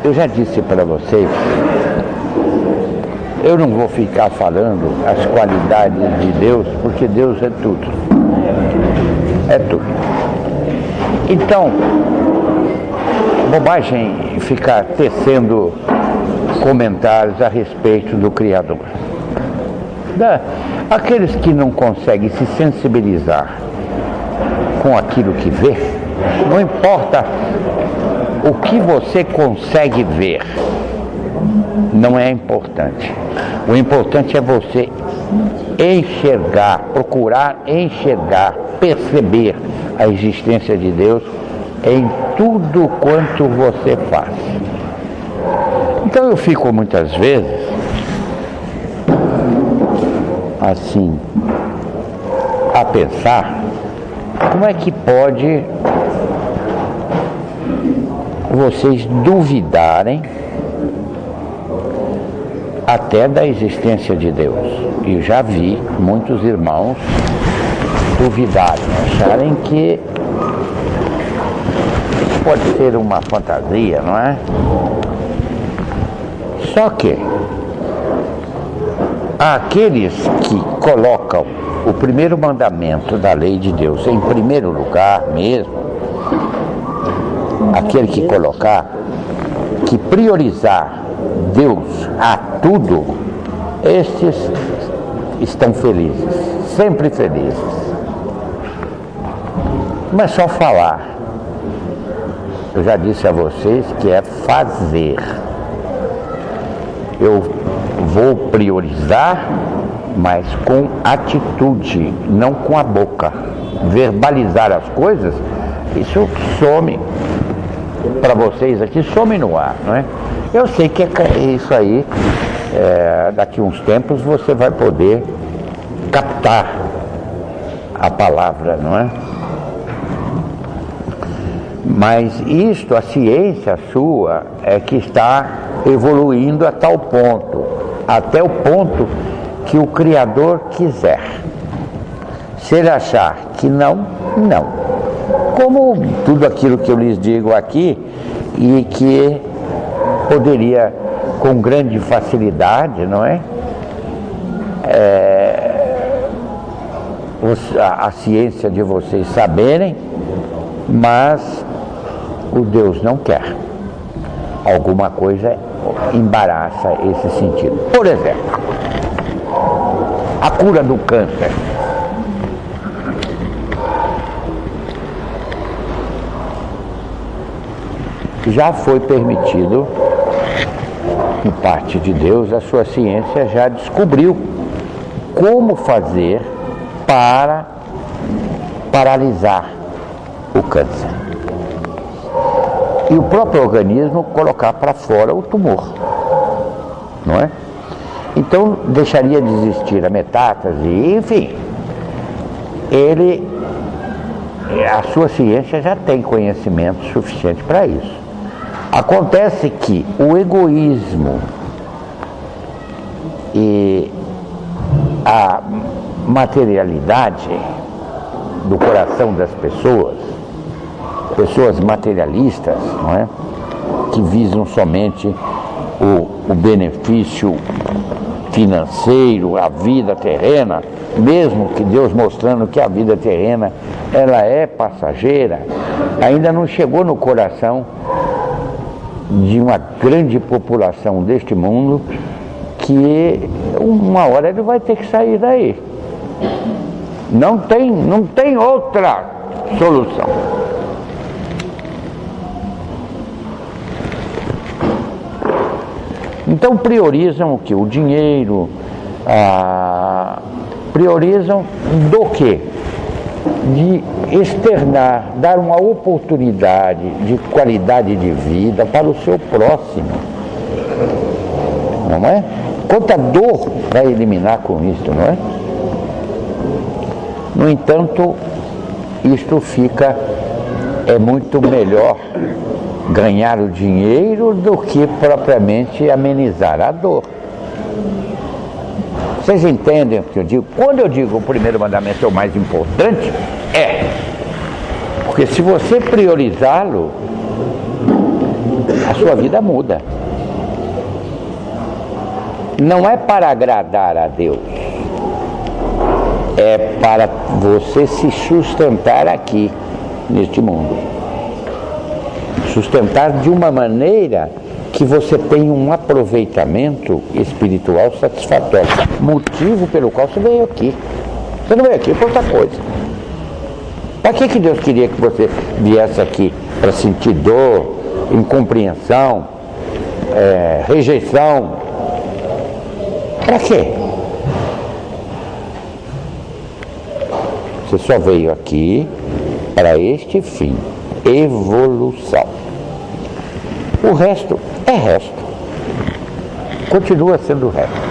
eu já disse para vocês, eu não vou ficar falando as qualidades de Deus, porque Deus é tudo. É tudo. Então, bobagem ficar tecendo comentários a respeito do Criador. Aqueles que não conseguem se sensibilizar com aquilo que vê, não importa o que você consegue ver, não é importante. O importante é você enxergar, procurar enxergar, perceber a existência de Deus em tudo quanto você faz. Então eu fico muitas vezes assim a pensar, como é que pode vocês duvidarem até da existência de Deus? E já vi muitos irmãos duvidarem, acharem que pode ser uma fantasia, não é? Só que aqueles que colocam o primeiro mandamento da lei de Deus em primeiro lugar mesmo, aquele que colocar, que priorizar Deus a tudo, estes estão felizes, sempre felizes. Mas só falar, eu já disse a vocês que é fazer. Eu vou priorizar, mas com atitude, não com a boca. Verbalizar as coisas, isso some para vocês aqui, some no ar, não é? Eu sei que é isso aí, daqui a uns tempos você vai poder captar a palavra, não é? Mas isto, a ciência sua, é que está evoluindo a tal ponto, até o ponto que o Criador quiser. Se ele achar que não, não. Como tudo aquilo que eu lhes digo aqui, e que poderia com grande facilidade, não é? A ciência de vocês saberem, mas o Deus não quer. Alguma coisa embaraça esse sentido. Por exemplo, a cura do câncer. Já foi permitido, em parte de Deus, a sua ciência já descobriu como fazer para paralisar o câncer. E o próprio organismo colocar para fora o tumor, não é? Então deixaria de existir a metástase, enfim. A sua ciência já tem conhecimento suficiente para isso. Acontece que o egoísmo e a materialidade do coração das pessoas materialistas, não é? Que visam somente o benefício financeiro, a vida terrena, mesmo que Deus mostrando que a vida terrena ela é passageira, ainda não chegou no coração de uma grande população deste mundo, que uma hora ele vai ter que sair daí. Não tem outra solução. Então priorizam o que? O dinheiro, priorizam do quê? De externar, dar uma oportunidade de qualidade de vida para o seu próximo. Não é? Quanta dor vai eliminar com isto, não é? No entanto, isto é muito melhor ganhar o dinheiro do que propriamente amenizar a dor. Vocês entendem o que eu digo? Quando eu digo o primeiro mandamento é o mais importante, porque se você priorizá-lo, a sua vida muda. Não é para agradar a Deus, é para você se sustentar aqui, neste mundo. Sustentar de uma maneira que você tenha um aproveitamento espiritual satisfatório. Motivo pelo qual você veio aqui. Você não veio aqui por outra coisa. Para que Deus queria que você viesse aqui? Para sentir dor, incompreensão, rejeição? Para quê? Você só veio aqui para este fim, evolução. O resto é resto. Continua sendo o resto.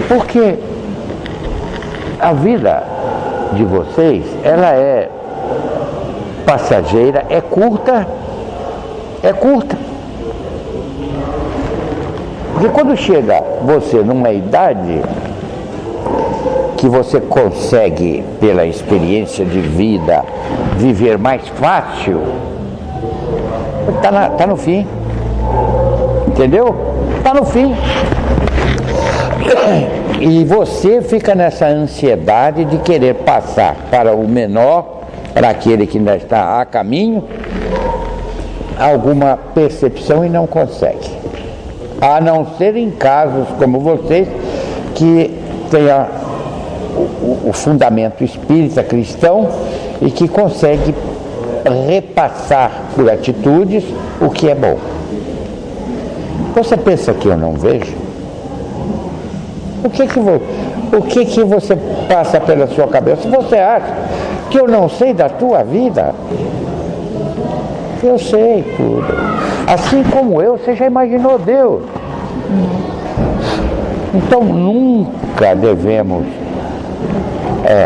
Porque a vida de vocês, ela é passageira, é curta. É curta. Porque quando chega você numa idade que você consegue, pela experiência de vida, viver mais fácil, tá no fim. Entendeu? Tá no fim. E você fica nessa ansiedade de querer passar para o menor, para aquele que ainda está a caminho, alguma percepção e não consegue. A não ser em casos como vocês, que tenha o fundamento espírita cristão e que consegue repassar por atitudes o que é bom. Você pensa que eu não vejo? O que você passa pela sua cabeça? Você acha que eu não sei da tua vida? Eu sei tudo. Assim como eu, você já imaginou Deus. Então nunca devemos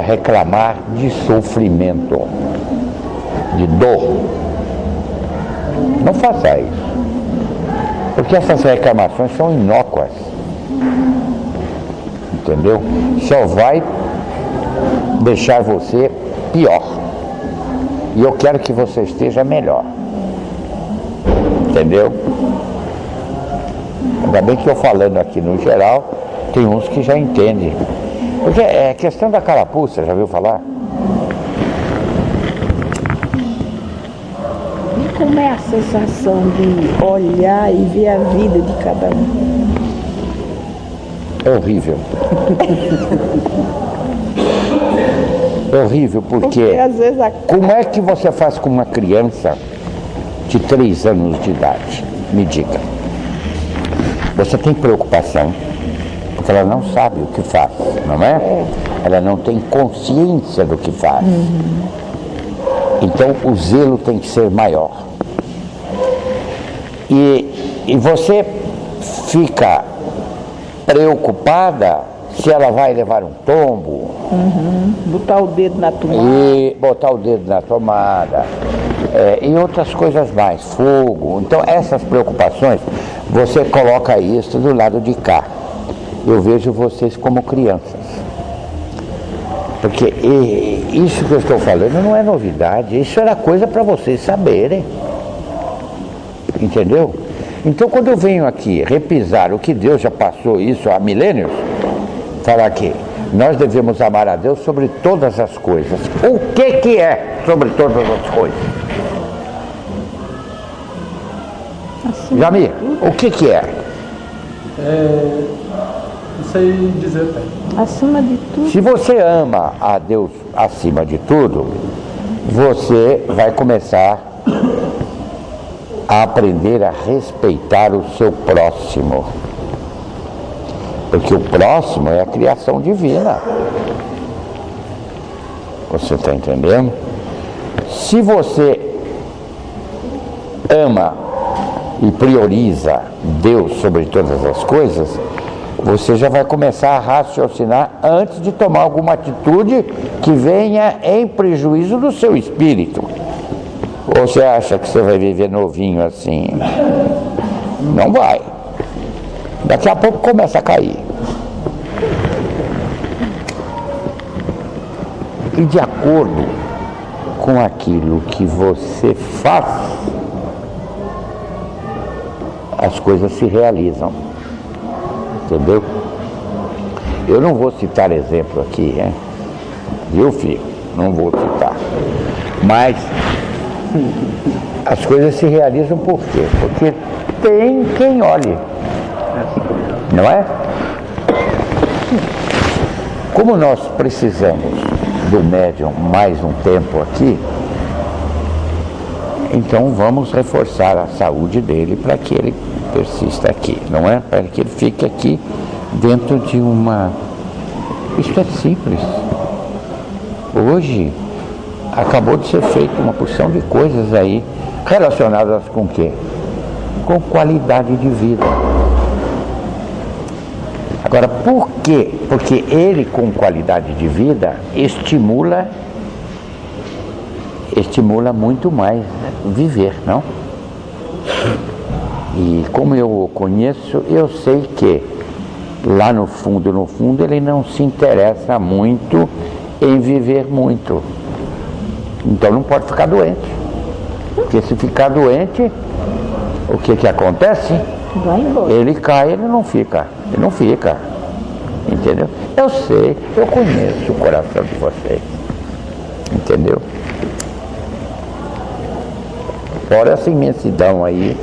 reclamar de sofrimento, de dor. Não faça isso. Porque essas reclamações são inócuas. Entendeu? Só vai deixar você pior. E eu quero que você esteja melhor. Entendeu? Ainda bem que eu falando aqui no geral, tem uns que já entendem. Porque é questão da carapuça, já viu falar? E como é a sensação de olhar e ver a vida de cada um? É horrível. É horrível porque às vezes como é que você faz com uma criança de 3 anos de idade? Me diga. Você tem preocupação, porque ela não sabe o que faz, não é? Ela não tem consciência do que faz. Então o zelo tem que ser maior. E você fica preocupada se ela vai levar um tombo. Botar o dedo na tomada. E botar o dedo na tomada. E outras coisas mais, fogo. Então essas preocupações, você coloca isso do lado de cá. Eu vejo vocês como crianças. Porque isso que eu estou falando não é novidade, isso era coisa para vocês saberem. Entendeu? Então quando eu venho aqui repisar o que Deus já passou isso há milênios, falar que nós devemos amar a Deus sobre todas as coisas. O que é sobre todas as coisas? Jamir, o que é? Não sei dizer até. Acima de tudo. Se você ama a Deus acima de tudo, você vai começar a aprender a respeitar o seu próximo. Porque o próximo é a criação divina. Você está entendendo? Se você ama e prioriza Deus sobre todas as coisas, você já vai começar a raciocinar antes de tomar alguma atitude que venha em prejuízo do seu espírito. Ou você acha que você vai viver novinho assim? Não vai. Daqui a pouco começa a cair. E de acordo com aquilo que você faz, as coisas se realizam. Entendeu? Eu não vou citar exemplo aqui, né? Viu, filho? Não vou citar. Mas as coisas se realizam por quê? Porque tem quem olhe. Não é? Como nós precisamos do médium mais um tempo aqui, então vamos reforçar a saúde dele para que ele persista aqui, não é? Para que ele fique aqui dentro de uma... Isto é simples. Hoje acabou de ser feita uma porção de coisas aí relacionadas com o quê? Com qualidade de vida. Agora, por quê? Porque ele, com qualidade de vida, estimula muito mais viver, não? E como eu o conheço, eu sei que lá no fundo, ele não se interessa muito em viver muito. Então não pode ficar doente. Porque se ficar doente, o que acontece? Vai embora. Ele cai, ele não fica. Entendeu? Eu sei, eu conheço o coração de vocês. Entendeu? Fora essa imensidão aí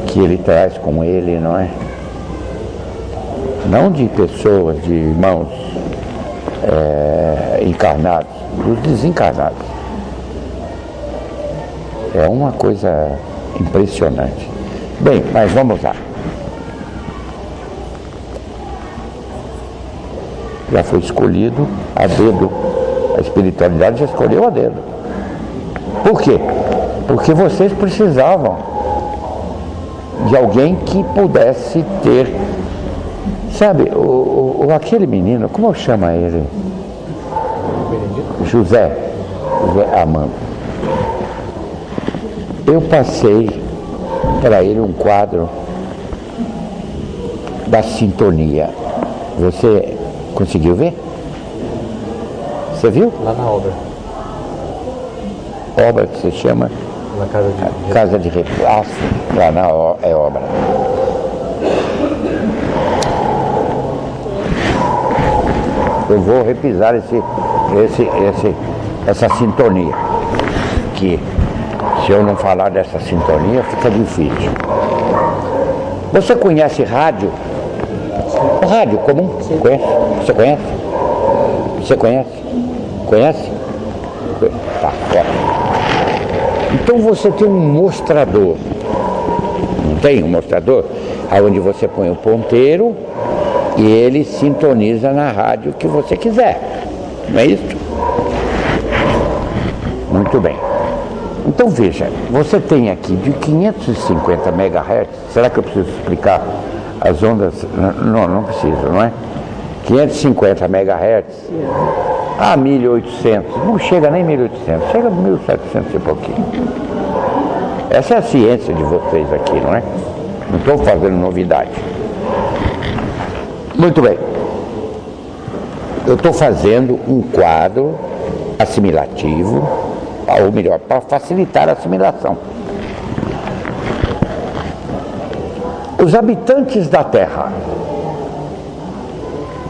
que ele traz com ele, não é? Não de pessoas, de irmãos encarnados, dos desencarnados. É uma coisa impressionante. Bem, mas vamos lá. Já foi escolhido a dedo. A espiritualidade já escolheu a dedo. Por quê? Porque vocês precisavam de alguém que pudesse ter, sabe, aquele menino, como chama ele? José Amando. Eu passei para ele um quadro da sintonia. Você conseguiu ver? Você viu? Lá na obra. Obra que se chama? Na Casa de Repouso. Ah, sim, lá na obra. Eu vou repisar essa sintonia. Que se eu não falar dessa sintonia, fica difícil. Você conhece rádio? O rádio comum? Conhece? Você conhece? Você conhece? Conhece? Tá, ótimo. Então você tem um mostrador. Não tem um mostrador? Onde você põe o ponteiro e ele sintoniza na rádio que você quiser. Não é isso? Muito bem. Então veja, você tem aqui de 550 MHz, será que eu preciso explicar as ondas? Não preciso, não é? 550 MHz a 1800, não chega nem 1800, chega a 1700 e pouquinho. Essa é a ciência de vocês aqui, não é? Não estou fazendo novidade. Muito bem. Eu estou fazendo um quadro assimilativo, ou melhor, para facilitar a assimilação. Os habitantes da Terra,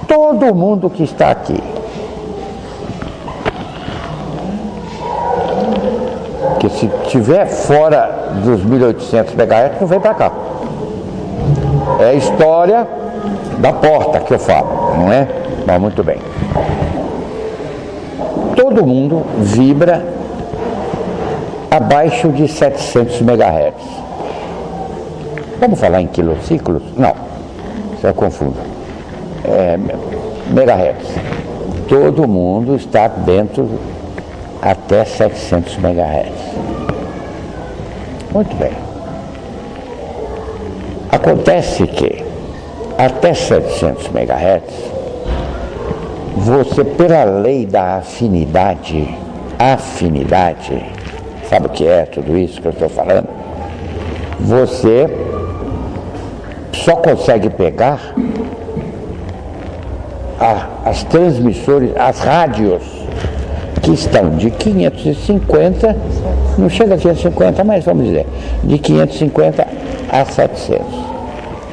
todo mundo que está aqui, que se estiver fora dos 1800 MHz, não vem para cá. É a história da porta que eu falo, não é? Mas muito bem. Todo mundo vibra abaixo de 700 MHz. Vamos falar em quilociclos? Não, isso eu confundo. Megahertz. Todo mundo está dentro até 700 MHz. Muito bem. Acontece que até 700 MHz, você, pela lei da afinidade, sabe o que é tudo isso que eu estou falando? Você só consegue pegar as transmissores, as rádios que estão de 550, não chega a 550, mas vamos dizer, de 550 a 700.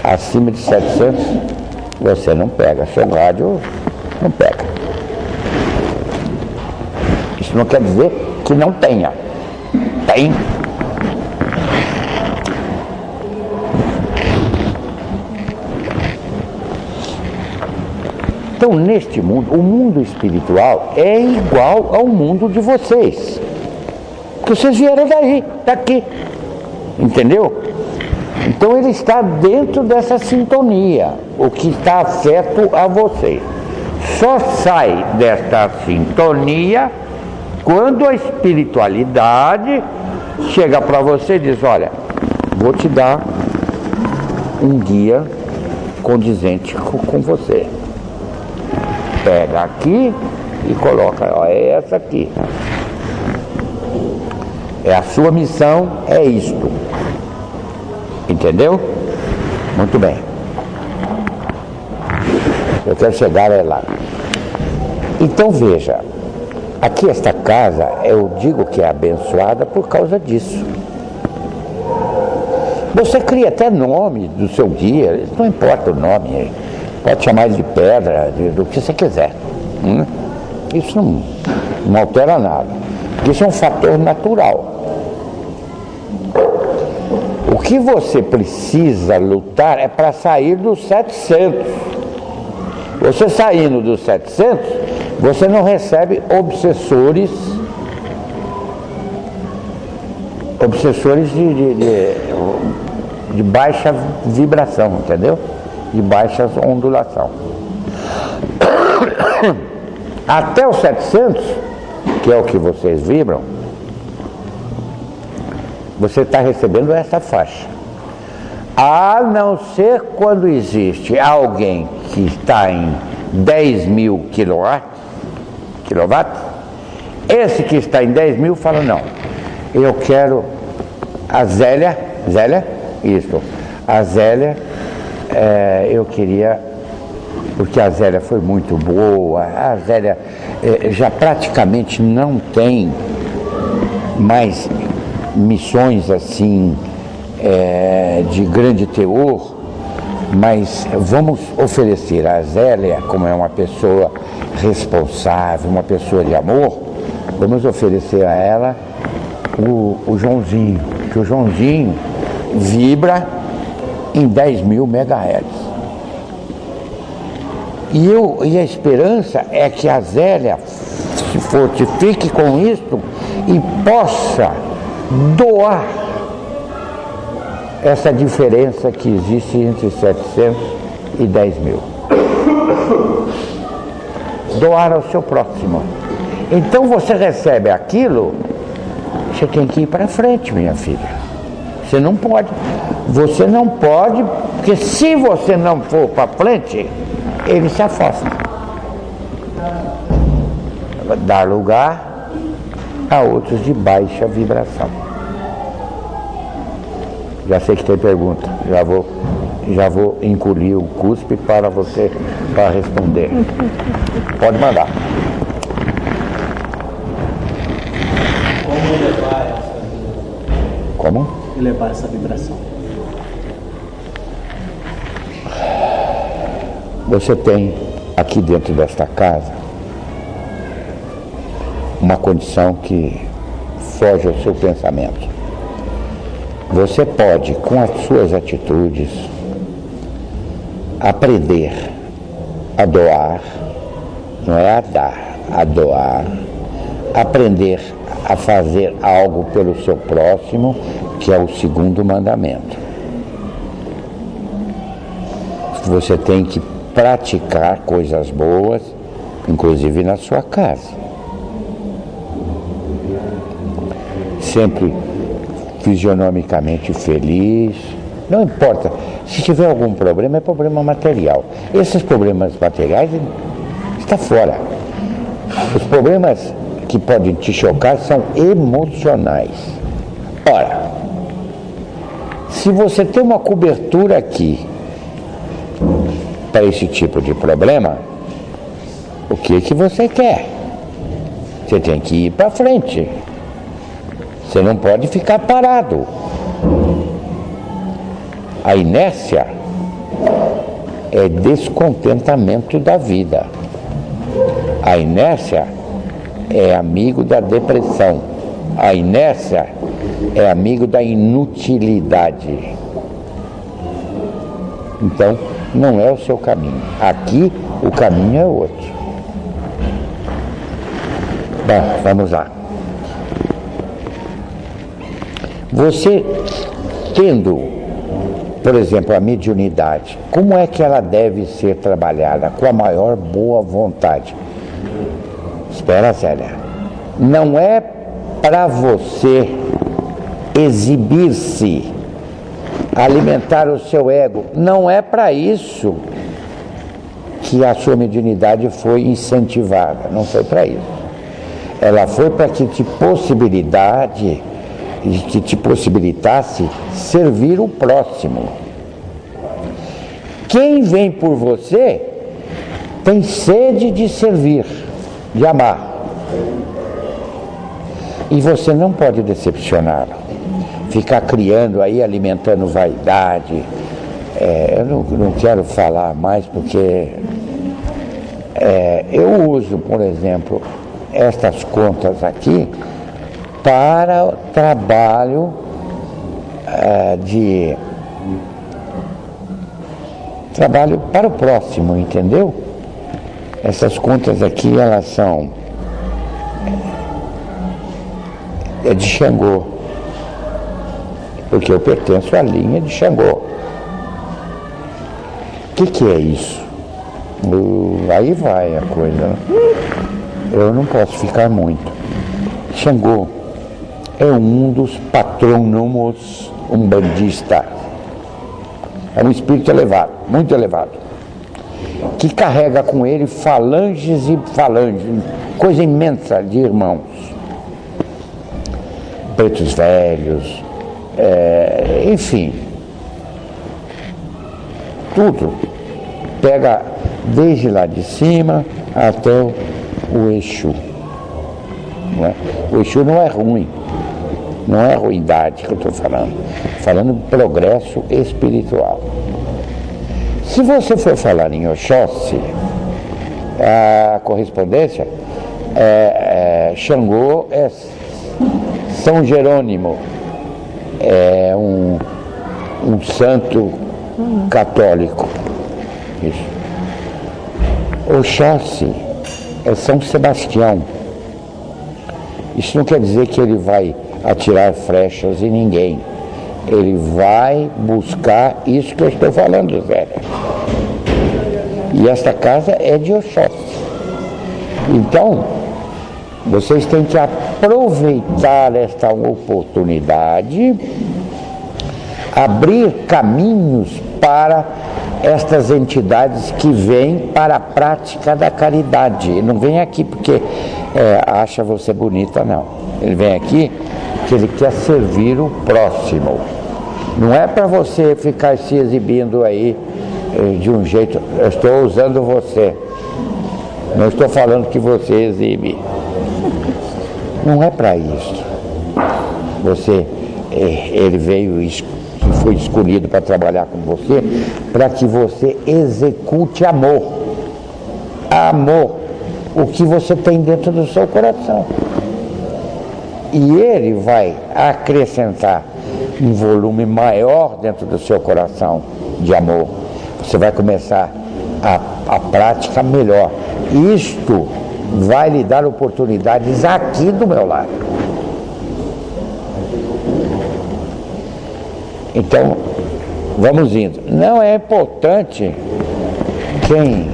Acima de 700, você não pega, seu rádio não pega. Isso não quer dizer que não tenha. Tem. Então, neste mundo, o mundo espiritual é igual ao mundo de vocês. Porque vocês vieram daí, daqui. Entendeu? Então, ele está dentro dessa sintonia, o que está afeto a vocês. Só sai desta sintonia quando a espiritualidade chega para você e diz, olha, vou te dar um guia condizente com você. Pega aqui e coloca, ó, é essa aqui. É a sua missão, é isto. Entendeu? Muito bem. Eu quero chegar lá. Então veja, aqui esta casa, eu digo que é abençoada por causa disso. Você cria até nome do seu guia, não importa o nome, pode chamar ele de pedra, do que você quiser. Isso não altera nada. Isso é um fator natural. O que você precisa lutar é para sair dos 700. Você saindo dos 700, você não recebe obsessores de baixa vibração, entendeu? De baixa ondulação. Até os 700, que é o que vocês vibram, você está recebendo essa faixa. A não ser quando existe alguém que está em 10.000 quilowatts, esse que está em 10.000 fala, não, eu quero a Zélia, isso, a Zélia, eu queria, porque a Zélia foi muito boa, a Zélia já praticamente não tem mais missões assim de grande teor, mas vamos oferecer a Zélia, como é uma pessoa responsável, uma pessoa de amor, vamos oferecer a ela o Joãozinho, que o Joãozinho vibra em 10.000 MHz. E a esperança é que a Zélia se fortifique com isso e possa doar essa diferença que existe entre 700 e 10.000. Doar ao seu próximo. Então você recebe aquilo, você tem que ir para frente, minha filha. Você não pode, porque se você não for para frente, ele se afasta. Dar lugar a outros de baixa vibração. Já sei que tem pergunta, já vou engolir o cuspe para você, para responder. Pode mandar. Como elevar essa vibração? Como? Elevar essa vibração. Você tem aqui dentro desta casa uma condição que foge ao seu pensamento. Você pode, com as suas atitudes, aprender a doar, não é a dar, a doar, aprender a fazer algo pelo seu próximo, que é o segundo mandamento. Você tem que praticar coisas boas, inclusive na sua casa. Sempre fisionomicamente feliz, não importa, se tiver algum problema, é problema material. Esses problemas materiais está fora. Os problemas que podem te chocar são emocionais. Ora, se você tem uma cobertura aqui para esse tipo de problema, o que você quer? Você tem que ir para frente. Você não pode ficar parado. A inércia é descontentamento da vida. A inércia é amigo da depressão. A inércia é amigo da inutilidade. Então, não é o seu caminho. Aqui, o caminho é outro. Bom, vamos lá. Você tendo, por exemplo, a mediunidade, como é que ela deve ser trabalhada? Com a maior boa vontade. Espera, Zélia. Não é para você exibir-se, alimentar o seu ego. Não é para isso que a sua mediunidade foi incentivada. Não foi para isso. Ela foi para que te possibilitasse servir o próximo. Quem vem por você tem sede de servir, de amar. E você não pode decepcioná-lo. Ficar criando aí, alimentando vaidade. Eu não quero falar mais porque eu uso, por exemplo, estas contas aqui para trabalho trabalho para o próximo, entendeu? Essas contas aqui, elas são de Xangô, porque eu pertenço à linha de Xangô. O que é isso? Aí vai a coisa. Eu não posso ficar muito. Xangô é um dos patrônomos umbandistas. É um espírito elevado, muito elevado, que carrega com ele falanges e falanges, coisa imensa de irmãos. Pretos velhos, enfim, tudo. Pega desde lá de cima até o Exu. Não é? O Exu não é ruim, não é ruindade que eu estou falando de progresso espiritual. Se você for falar em Oxóssi, a correspondência Xangô é São Jerônimo, é um santo católico. Isso. Oxóssi é São Sebastião. Isso não quer dizer que ele vai atirar flechas em ninguém. Ele vai buscar isso que eu estou falando, Zé. E esta casa é de Oxóssi. Então, vocês têm que aproveitar esta oportunidade, abrir caminhos para estas entidades que vêm para a prática da caridade. Ele não vem aqui porque acha você bonita, não. Ele vem aqui porque ele quer servir o próximo. Não é para você ficar se exibindo aí de um jeito. Eu estou usando você. Não estou falando que você exibe. Não é para isso. Ele veio, foi escolhido para trabalhar com você, para que você execute amor. Amor, o que você tem dentro do seu coração. E ele vai acrescentar um volume maior dentro do seu coração de amor. Você vai começar a prática melhor. Isto vai lhe dar oportunidades aqui do meu lado. Então, vamos indo. Não é importante quem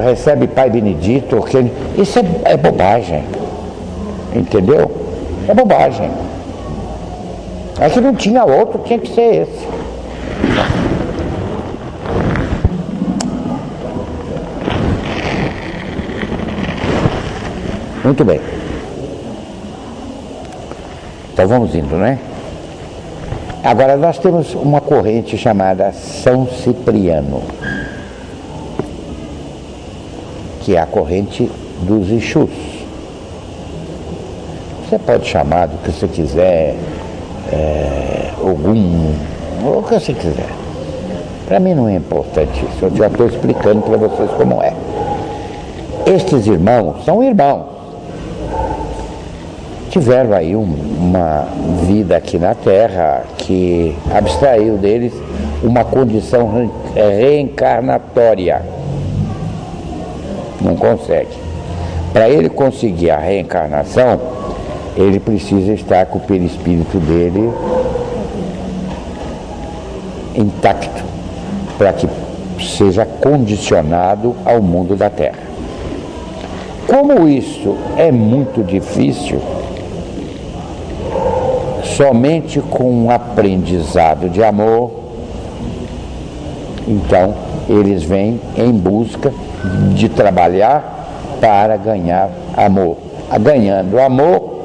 recebe Pai Benedito, isso é bobagem. Entendeu? É bobagem. É que não tinha outro, tinha que ser esse. Muito bem. Então vamos indo, né? Agora nós temos uma corrente chamada São Cipriano, que é a corrente dos Exus. Você pode chamar do que você quiser, Ogum, ou o que você quiser. Para mim não é importante isso, eu já estou explicando para vocês como é. Estes irmãos são irmãos. Tiveram aí uma vida aqui na Terra que abstraiu deles uma condição reencarnatória. Não consegue. Para ele conseguir a reencarnação, ele precisa estar com o perispírito dele intacto, para que seja condicionado ao mundo da Terra. Como isso é muito difícil, somente com um aprendizado de amor, então eles vêm em busca de trabalhar para ganhar amor. Ganhando amor,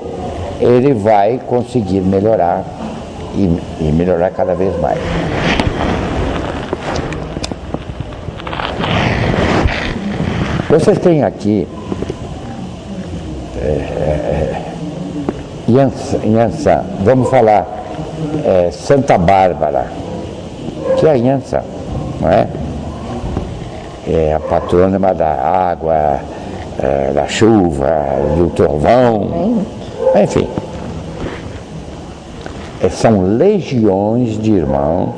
ele vai conseguir melhorar e melhorar cada vez mais. Vocês têm aqui Yansan, vamos falar Santa Bárbara, que é a Yansan, não é? É a patrônima da água, da chuva, do trovão, enfim. São legiões de irmãos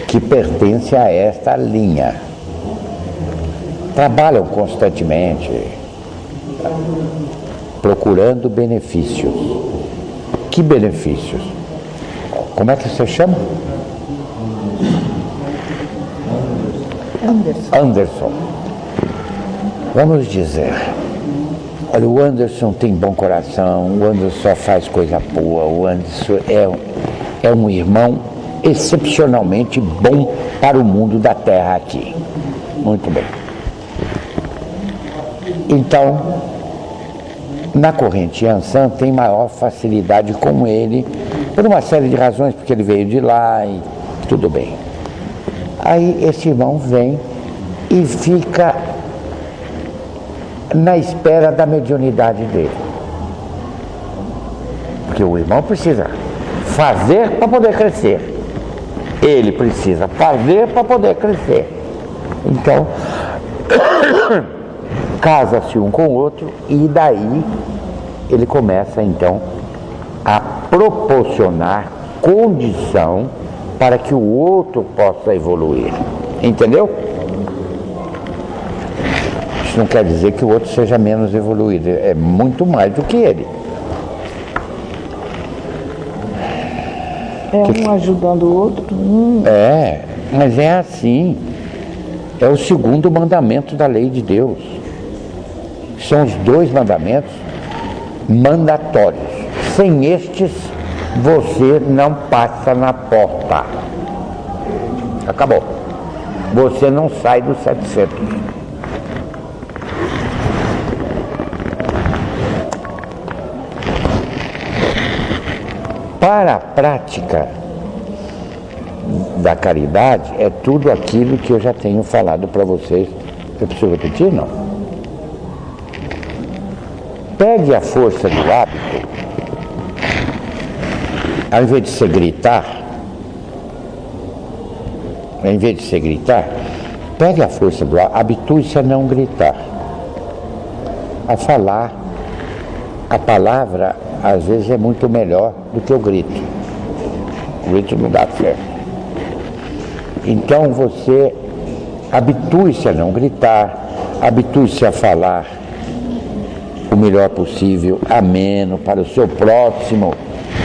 que pertencem a esta linha. Trabalham constantemente, procurando benefícios. Que benefícios? Como é que você chama? Anderson. Vamos dizer, olha, o Anderson tem bom coração, o Anderson só faz coisa boa, o Anderson é um irmão excepcionalmente bom para o mundo da Terra aqui. Muito bem. Então, na corrente Yansan tem maior facilidade com ele, por uma série de razões, porque ele veio de lá e tudo bem. Aí esse irmão vem e fica na espera da mediunidade dele. Porque o irmão precisa fazer para poder crescer. Ele precisa fazer para poder crescer. Então, casa-se um com o outro e daí ele começa então a proporcionar condição para que o outro possa evoluir. Entendeu? Isso não quer dizer que o outro seja menos evoluído, é muito mais do que ele. Um ajudando o outro. Mas é assim. É o segundo mandamento da lei de Deus. São os dois mandamentos mandatórios. Sem estes, você não passa na porta. Acabou. Você não sai dos 700. Para a prática da caridade, é tudo aquilo que eu já tenho falado para vocês. Eu preciso repetir? Não. Pegue a força do hábito, ao invés de você gritar, pegue a força do hábito, habitue-se a não gritar, a falar. A palavra, às vezes, é muito melhor do que o grito. O grito não dá certo. Então, você habitue-se a não gritar, habitue-se a falar o melhor possível, ameno para o seu próximo,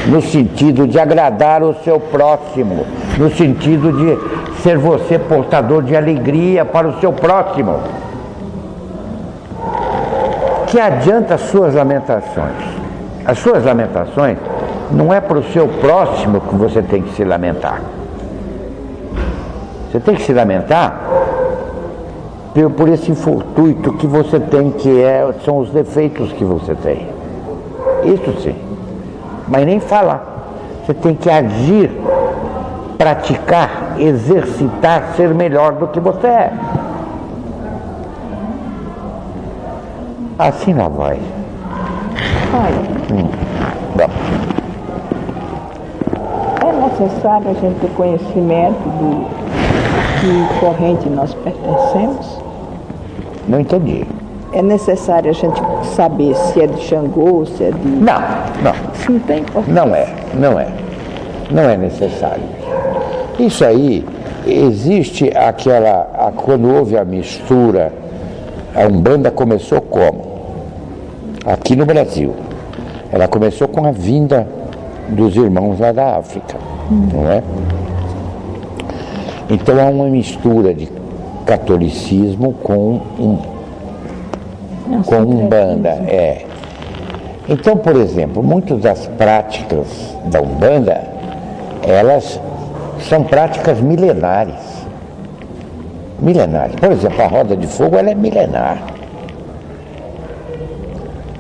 no sentido de agradar o seu próximo, no sentido de ser você portador de alegria para o seu próximo. Que adianta as suas lamentações? As suas lamentações não é para o seu próximo que você tem que se lamentar. Você tem que se lamentar por esse fortuito que você tem, são os defeitos que você tem. Isso sim. Mas nem falar. Você tem que agir, praticar, exercitar, ser melhor do que você é. Assim lá vai. Olha, Bom, é necessário a gente ter conhecimento do que corrente nós pertencemos? não entendi. É necessário a gente saber se é de Xangô, se é de... Não, não. Isso não tem importância. Não é necessário. Isso aí, existe quando houve a mistura, a Umbanda começou como? Aqui no Brasil. Ela começou com a vinda dos irmãos lá da África, não é? Então há uma mistura de catolicismo com Umbanda, é. Então, por exemplo, muitas das práticas da Umbanda, elas são práticas milenares. Milenares. Por exemplo, a roda de fogo, ela é milenar.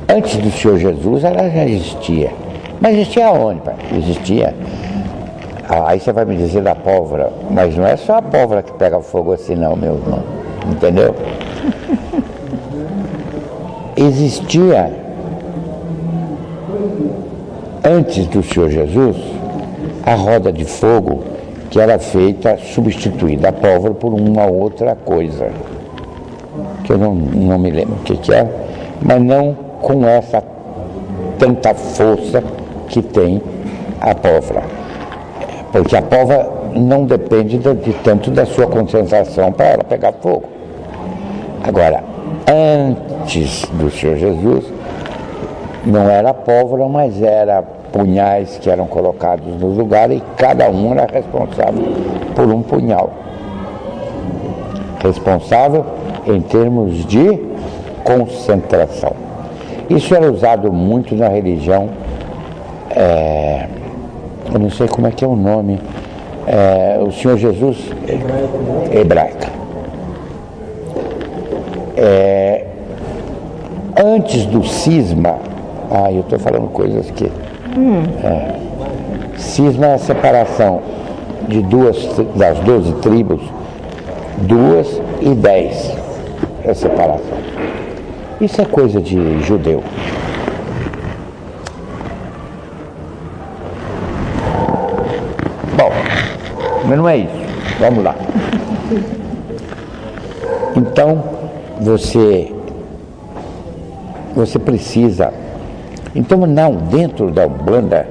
Antes do Senhor Jesus, ela já existia. Mas existia onde, pai? Existia. Aí você vai me dizer da pólvora, mas não é só a pólvora que pega fogo assim não, meu irmão. Entendeu? Existia, antes do Senhor Jesus, a roda de fogo que era feita, substituída a pólvora por uma outra coisa, que eu não me lembro o que era, mas não com essa tanta força que tem a pólvora. Porque a pólvora não depende de tanto da sua concentração para ela pegar fogo. Agora, antes do Senhor Jesus, não era pólvora, mas era punhais que eram colocados no lugar e cada um era responsável por um punhal. Responsável em termos de concentração. Isso era usado muito na religião, eu não sei como é que é o nome, o Senhor Jesus hebraica. Antes do cisma, eu estou falando coisas que... Cisma é a separação de das 12 tribos, 2 e 10 é a separação. Isso é coisa de judeu. Bom, mas não é isso. Vamos lá. Então, você precisa... Então, não, dentro da Umbanda,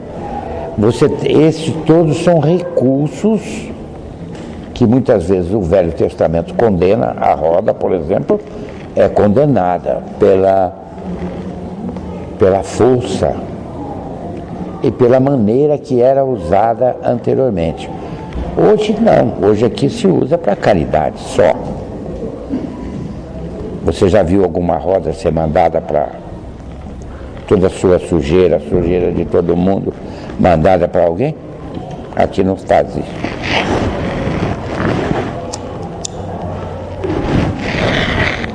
esses todos são recursos que muitas vezes o Velho Testamento condena. A roda, por exemplo, é condenada pela força e pela maneira que era usada anteriormente. Hoje não, hoje aqui se usa para caridade só. Você já viu alguma roda ser mandada para toda a sua sujeira, a sujeira de todo mundo, mandada para alguém? Aqui não faz isso.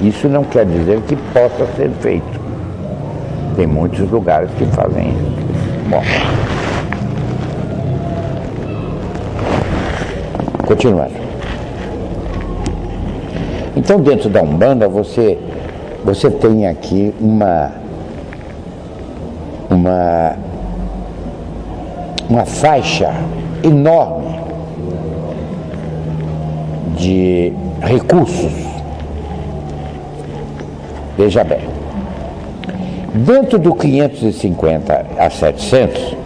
Isso não quer dizer que possa ser feito. Tem muitos lugares que fazem isso. Bom, continuando. Então, dentro da Umbanda, você tem aqui uma faixa enorme de recursos. Veja bem, dentro do 550 a 700,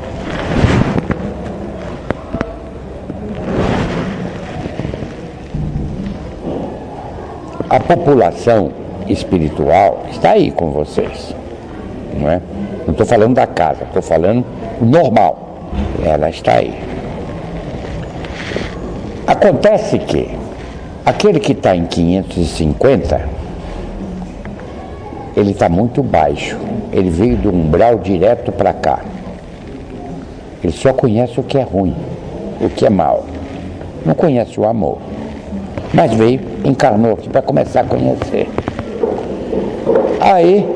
a população espiritual está aí com vocês, não é? Não estou falando da casa, estou falando normal. Ela está aí. Acontece que aquele que está em 550, ele está muito baixo. Ele veio do umbral direto para cá. Ele só conhece o que é ruim, o que é mal. Não conhece o amor. Mas veio, encarnou aqui para começar a conhecer. Aí,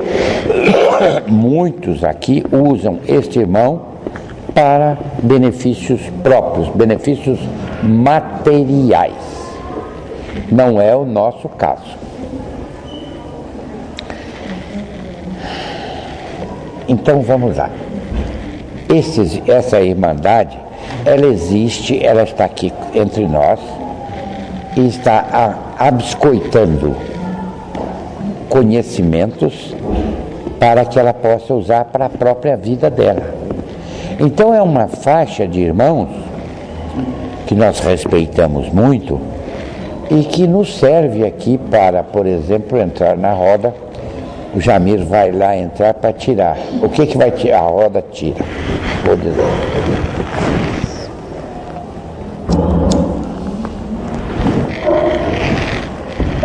muitos aqui usam este irmão para benefícios próprios, benefícios materiais. Não é o nosso caso. Então vamos lá. Essa irmandade, ela existe, ela está aqui entre nós e está abscoitando conhecimentos para que ela possa usar para a própria vida dela. Então é uma faixa de irmãos que nós respeitamos muito e que nos serve aqui para, por exemplo, entrar na roda. O Jamir vai lá entrar para tirar. O que vai tirar? A roda tira. Vou dizer.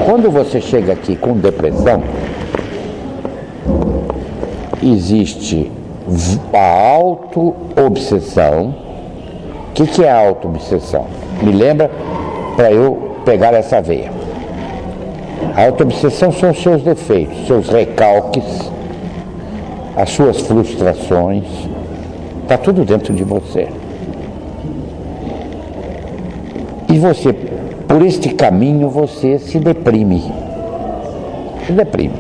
Quando você chega aqui com depressão, existe a auto-obsessão. O que é a auto-obsessão? Me lembra para eu pegar essa veia. A auto-obsessão são os seus defeitos, seus recalques, as suas frustrações. Está tudo dentro de você. E você, por este caminho, você se deprime. Se deprime.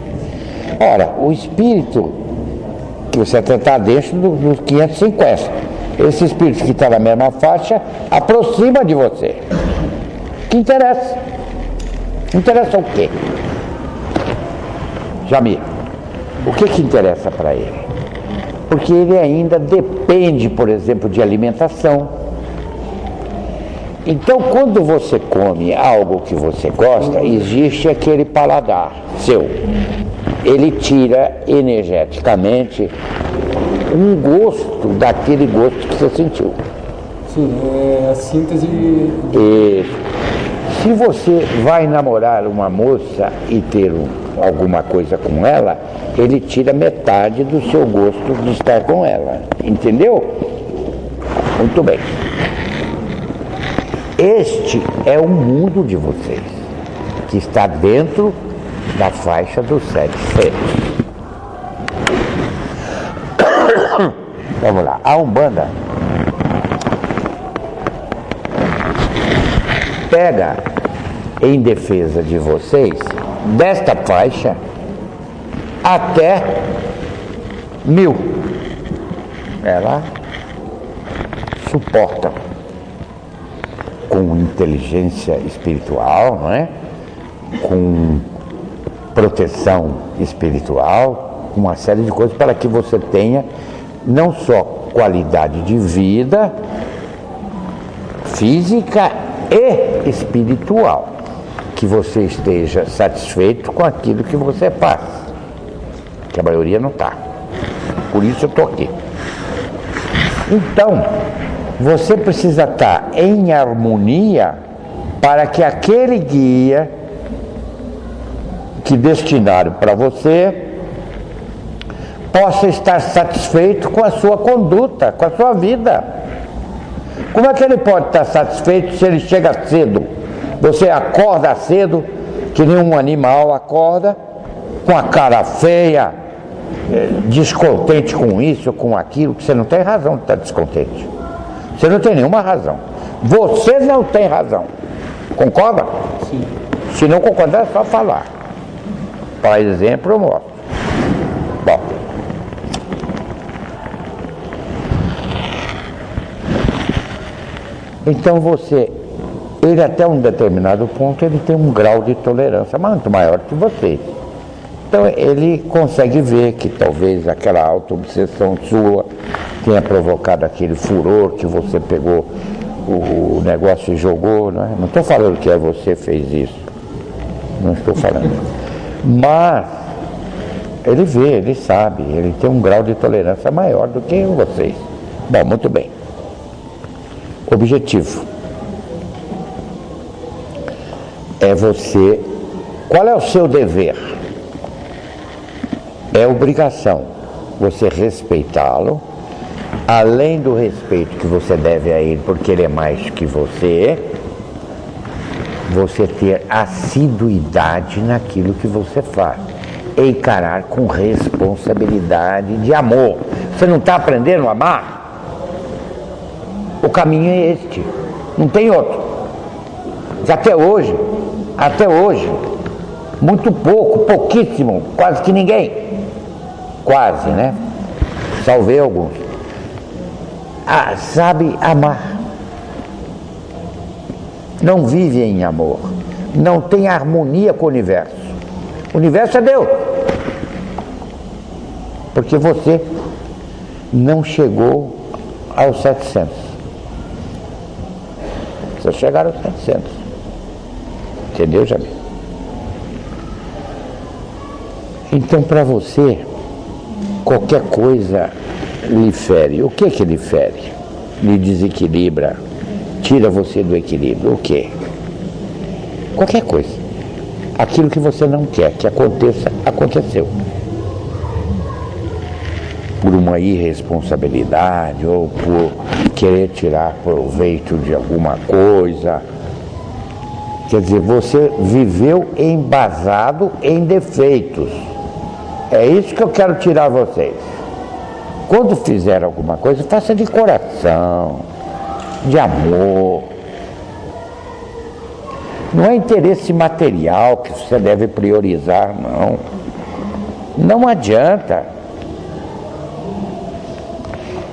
Ora, o espírito que você está dentro dos 550. Esse espírito que está na mesma faixa aproxima de você. O que interessa? Interessa o quê? Jamir, o que interessa para ele? Porque ele ainda depende, por exemplo, de alimentação. Então, quando você come algo que você gosta, existe aquele paladar seu. Ele tira energeticamente um gosto daquele gosto que você sentiu. Sim, é a síntese Se você vai namorar uma moça e ter alguma coisa com ela, ele tira metade do seu gosto de estar com ela. Entendeu? Muito bem. Este é o mundo de vocês, que está dentro da faixa dos 7 seres. Vamos lá. A Umbanda pega em defesa de vocês desta faixa até 1000. Ela suporta com inteligência espiritual, não é? Com proteção espiritual, uma série de coisas para que você tenha não só qualidade de vida física e espiritual, que você esteja satisfeito com aquilo que você faz, que a maioria não está. Por isso eu estou aqui. Então, você precisa estar em harmonia para que aquele guia que destinaram para você possa estar satisfeito com a sua conduta, com a sua vida. Como é que ele pode estar satisfeito se ele chega cedo? Você acorda cedo, que nem um animal acorda, com a cara feia, descontente com isso, com aquilo, que você não tem razão de estar descontente. Você não tem nenhuma razão. Você não tem razão. Concorda? Sim. Se não concordar, é só falar. Para exemplo, eu mostro. Bom. Então ele até um determinado ponto, ele tem um grau de tolerância muito maior que vocês. Então ele consegue ver que talvez aquela auto-obsessão sua tenha provocado aquele furor que você pegou o negócio e jogou, não é? Não estou falando que você fez isso. Não estou falando. Mas ele vê, ele sabe, ele tem um grau de tolerância maior do que vocês. Bom, muito bem. Objetivo é você. Qual é o seu dever? É obrigação você respeitá-lo, além do respeito que você deve a ele, porque ele é mais que você ter assiduidade naquilo que você faz, encarar com responsabilidade de amor. Você não está aprendendo a amar? O caminho é este, não tem outro. Mas até hoje, muito pouco, pouquíssimo, quase que ninguém, quase, né? salvei alguns. Sabe amar. Não vive em amor. Não tem harmonia com o universo. O universo é Deus. Porque você não chegou aos 700. Você chegaram aos 700. Entendeu, Jamil? Então, para você, qualquer coisa lhe fere. O que lhe fere? Lhe desequilibra, tira você do equilíbrio. O quê? Qualquer coisa. Aquilo que você não quer que aconteça, aconteceu. Por uma irresponsabilidade ou por querer tirar proveito de alguma coisa. Quer dizer, você viveu embasado em defeitos. É isso que eu quero tirar vocês. Quando fizer alguma coisa, faça de coração, de amor. Não é interesse material que você deve priorizar, não. Não adianta.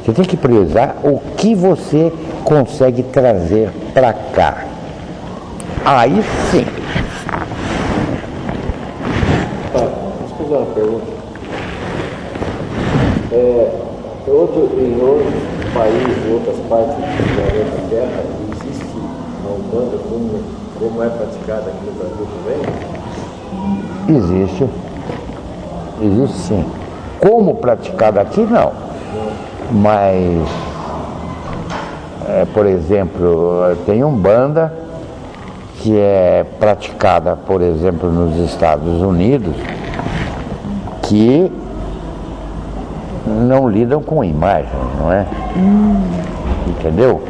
Você tem que priorizar o que você consegue trazer para cá. Aí sim. Deixa eu fazer uma pergunta. Em outros países, em outras partes do planeta Terra, existe uma Umbanda como é praticada aqui no Brasil também? Existe. Existe sim. Como praticada aqui, não. Mas, por exemplo, tem Umbanda que é praticada, por exemplo, nos Estados Unidos, que não lidam com imagem, não é? Entendeu?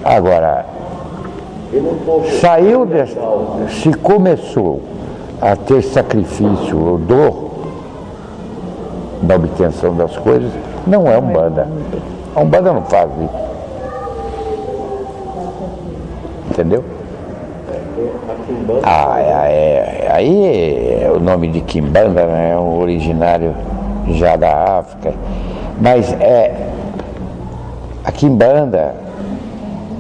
Agora, se começou a ter sacrifício ou dor da obtenção das coisas, não é Umbanda. A Umbanda não faz isso. Entendeu? Aí o nome de Quimbanda, né, é um originário já da África, mas a Quimbanda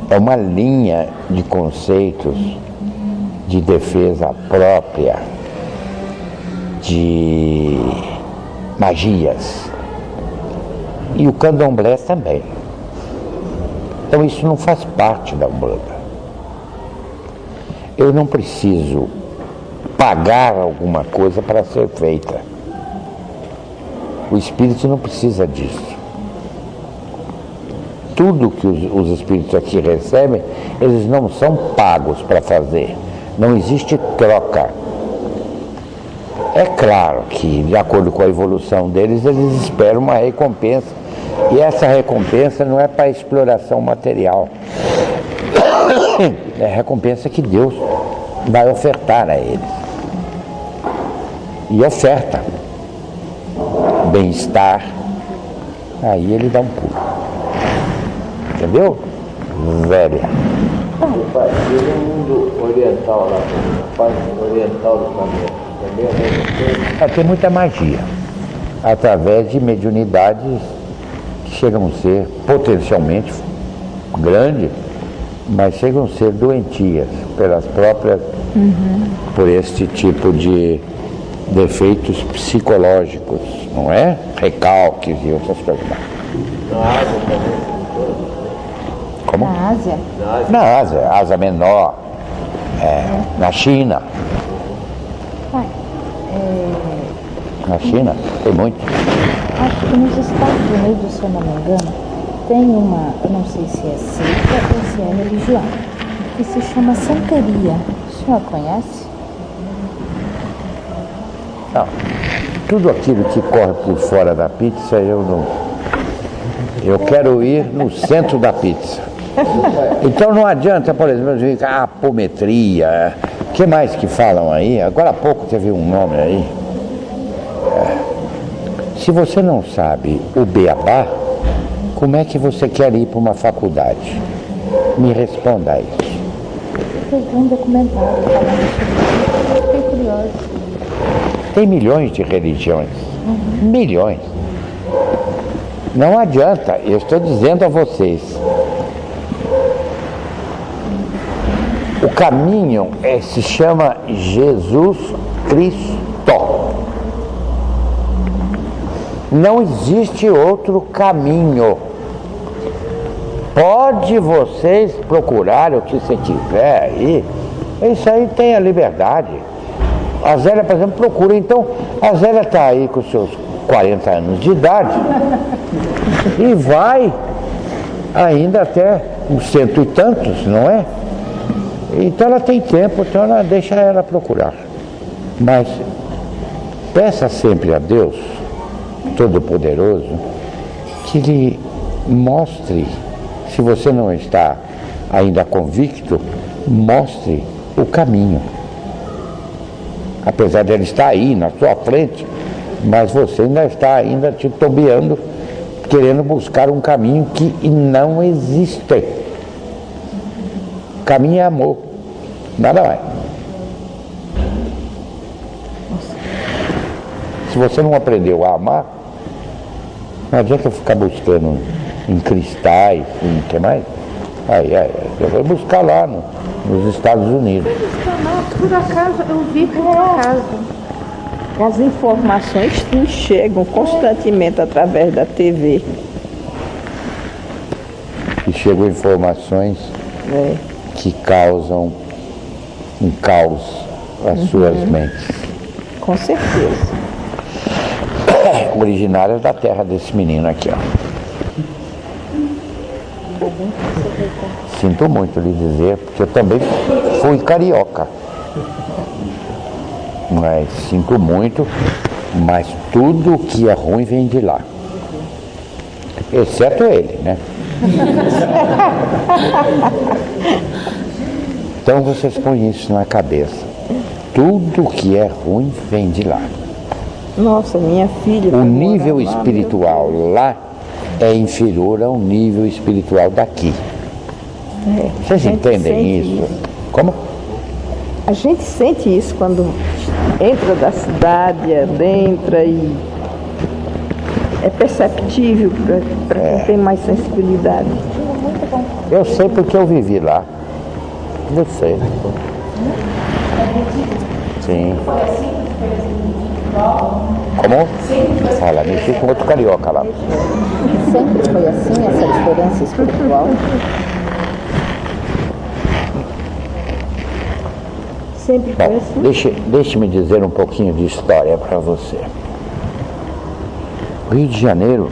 é uma linha de conceitos de defesa própria, de magias, e o Candomblé também. Então isso não faz parte da Umbanda. Eu não preciso pagar alguma coisa para ser feita. O espírito não precisa disso. Tudo que os espíritos aqui recebem, eles não são pagos para fazer. Não existe troca. É claro que, de acordo com a evolução deles, eles esperam uma recompensa. E essa recompensa não é para exploração material. É a recompensa que Deus vai ofertar a eles. E oferta bem-estar, aí ele dá um pulo. Entendeu? Velha. Pai, e no mundo oriental lá, a parte oriental do planeta, também é a mesma coisa? Tem muita magia, através de mediunidades que chegam a ser potencialmente grandes, mas chegam a ser doentias pelas próprias, por este tipo de defeitos psicológicos, não é? Recalques e outras coisas mais. Na Ásia também? Como? Na Ásia? Na Ásia, Ásia Menor, na China. Pai, Na China tem muito. acho que nos Estados Unidos, se eu não me engano, tem uma, eu não sei se é seita ou se é religião, que se chama santeria. O senhor conhece? Não. Tudo aquilo que corre por fora da pizza, eu não. Eu quero ir no centro da pizza. Então não adianta, por exemplo, dizer apometria. O que mais que falam aí? Agora há pouco teve um nome aí. Se você não sabe o beabá, como é que você quer ir para uma faculdade? Me responda a isso. Eu vi um documentário falando sobre isso. Fiquei curiosa. Tem milhões de religiões. Milhões. Não adianta, eu estou dizendo a vocês. O caminho se chama Jesus Cristo. Não existe outro caminho. Pode vocês procurar o que você tiver aí. Isso aí tem a liberdade. A Zélia, por exemplo, procura. Então, a Zélia está aí com seus 40 anos de idade e vai ainda até uns 100 e tantos, não é? Então ela tem tempo, então deixa ela procurar. Mas peça sempre a Deus Todo-Poderoso que lhe mostre, se você não está ainda convicto, mostre o caminho. Apesar de ele estar aí na sua frente, mas você ainda está titubeando, querendo buscar um caminho que não existe. Caminho é amor, nada mais. Se você não aprendeu a amar, não adianta ficar buscando em cristais, em que mais? Eu vou buscar lá nos Estados Unidos. Por acaso, eu vi por acaso. As informações nos chegam constantemente através da TV. E chegam informações que causam um caos às suas mentes. Com certeza. Originárias da terra desse menino aqui, ó. Sinto muito lhe dizer, porque eu também fui carioca. Mas sinto muito, mas tudo que é ruim vem de lá. Exceto ele, né? Então vocês põem isso na cabeça. Tudo que é ruim vem de lá. Nossa, minha filha... O nível espiritual lá é inferior ao nível espiritual daqui. Vocês entendem isso? Como? A gente sente isso quando entra da cidade, adentra e é perceptível para quem tem mais sensibilidade. Eu sei porque eu vivi lá. Eu sei. Sim. Como? Fala, mexi com outro carioca lá. Sempre foi assim, essa diferença espiritual? Sempre foi Bom, assim. deixe-me dizer um pouquinho de história para você. O Rio de Janeiro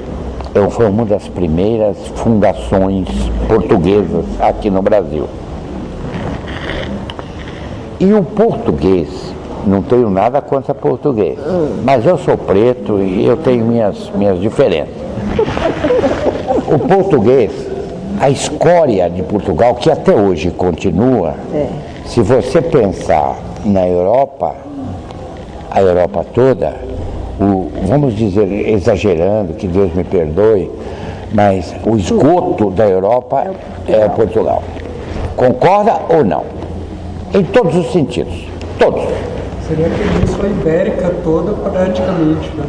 foi uma das primeiras fundações portuguesas aqui no Brasil. E o português, não tenho nada contra português, mas eu sou preto e eu tenho minhas diferenças. O português, a escória de Portugal, que até hoje continua, se você pensar na Europa, a Europa toda, vamos dizer, exagerando, que Deus me perdoe, mas o esgoto da Europa é Portugal. Concorda ou não? Em todos os sentidos. Todos. Seria a Península Ibérica toda praticamente, né?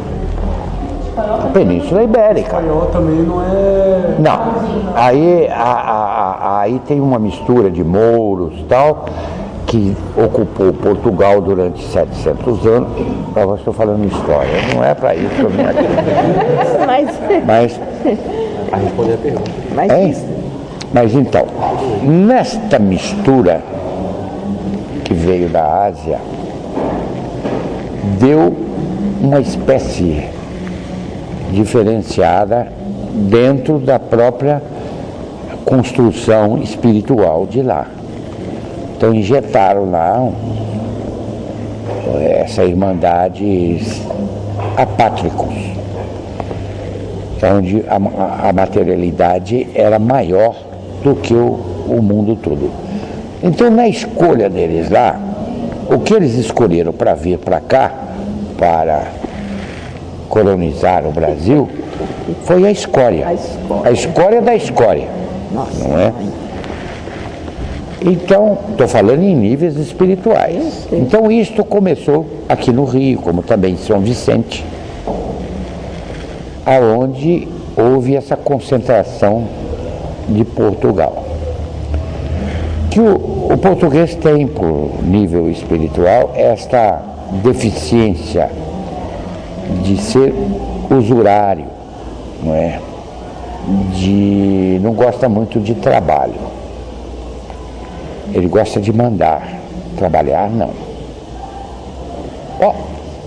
A Península Ibérica. O espanhol também não é... Não. Aí tem uma mistura de mouros e tal, que ocupou Portugal durante 700 anos. Eu estou falando história, não é para isso que eu vim aqui. Mas A responder a pergunta. Mas então, nesta mistura que veio da Ásia, deu uma espécie diferenciada dentro da própria construção espiritual de lá. Então injetaram lá essa irmandade apátricos, onde a materialidade era maior do que o mundo todo. Então, na escolha deles lá, o que eles escolheram para vir para cá, para colonizar o Brasil, foi a escória. A escória da escória. Nossa. Não é? Então, estou falando em níveis espirituais. Então, isto começou aqui no Rio, como também em São Vicente, aonde houve essa concentração de Portugal. Que o português tem, por nível espiritual, esta deficiência de ser usurário, não é? Não gosta muito de trabalho. Ele gosta de mandar, trabalhar não.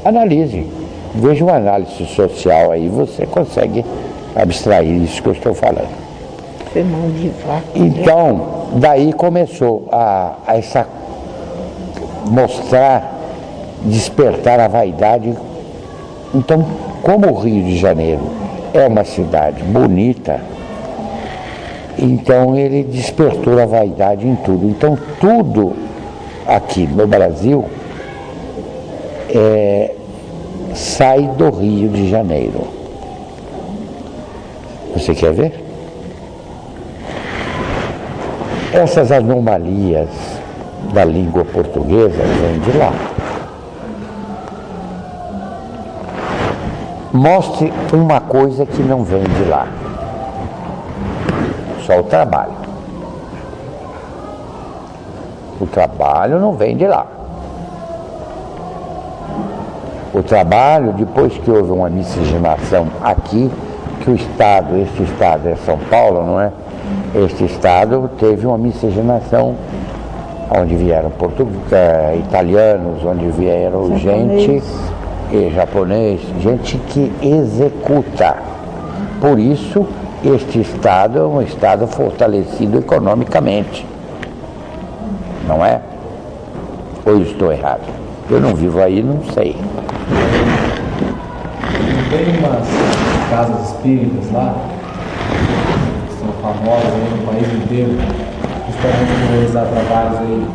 Analise, veja uma análise social aí, você consegue abstrair isso que eu estou falando. Mão de vaca. Então, daí começou a mostrar, despertar a vaidade. Então, como o Rio de Janeiro é uma cidade bonita, então ele despertou a vaidade em tudo. Então, tudo aqui no Brasil sai do Rio de Janeiro. Você quer ver? Essas anomalias da língua portuguesa vêm de lá. Mostre uma coisa que não vem de lá. Só o trabalho. O trabalho não vem de lá. O trabalho, depois que houve uma miscigenação aqui, que este estado é São Paulo, não é? Este estado teve uma miscigenação, onde vieram italianos, onde vieram gente japonês, gente que executa. Por isso, este estado é um estado fortalecido economicamente. Não é? Ou eu estou errado? Eu não vivo aí, não sei. Tem umas casas espíritas lá, que são famosas aí no país inteiro, justamente por realizar trabalhos aí.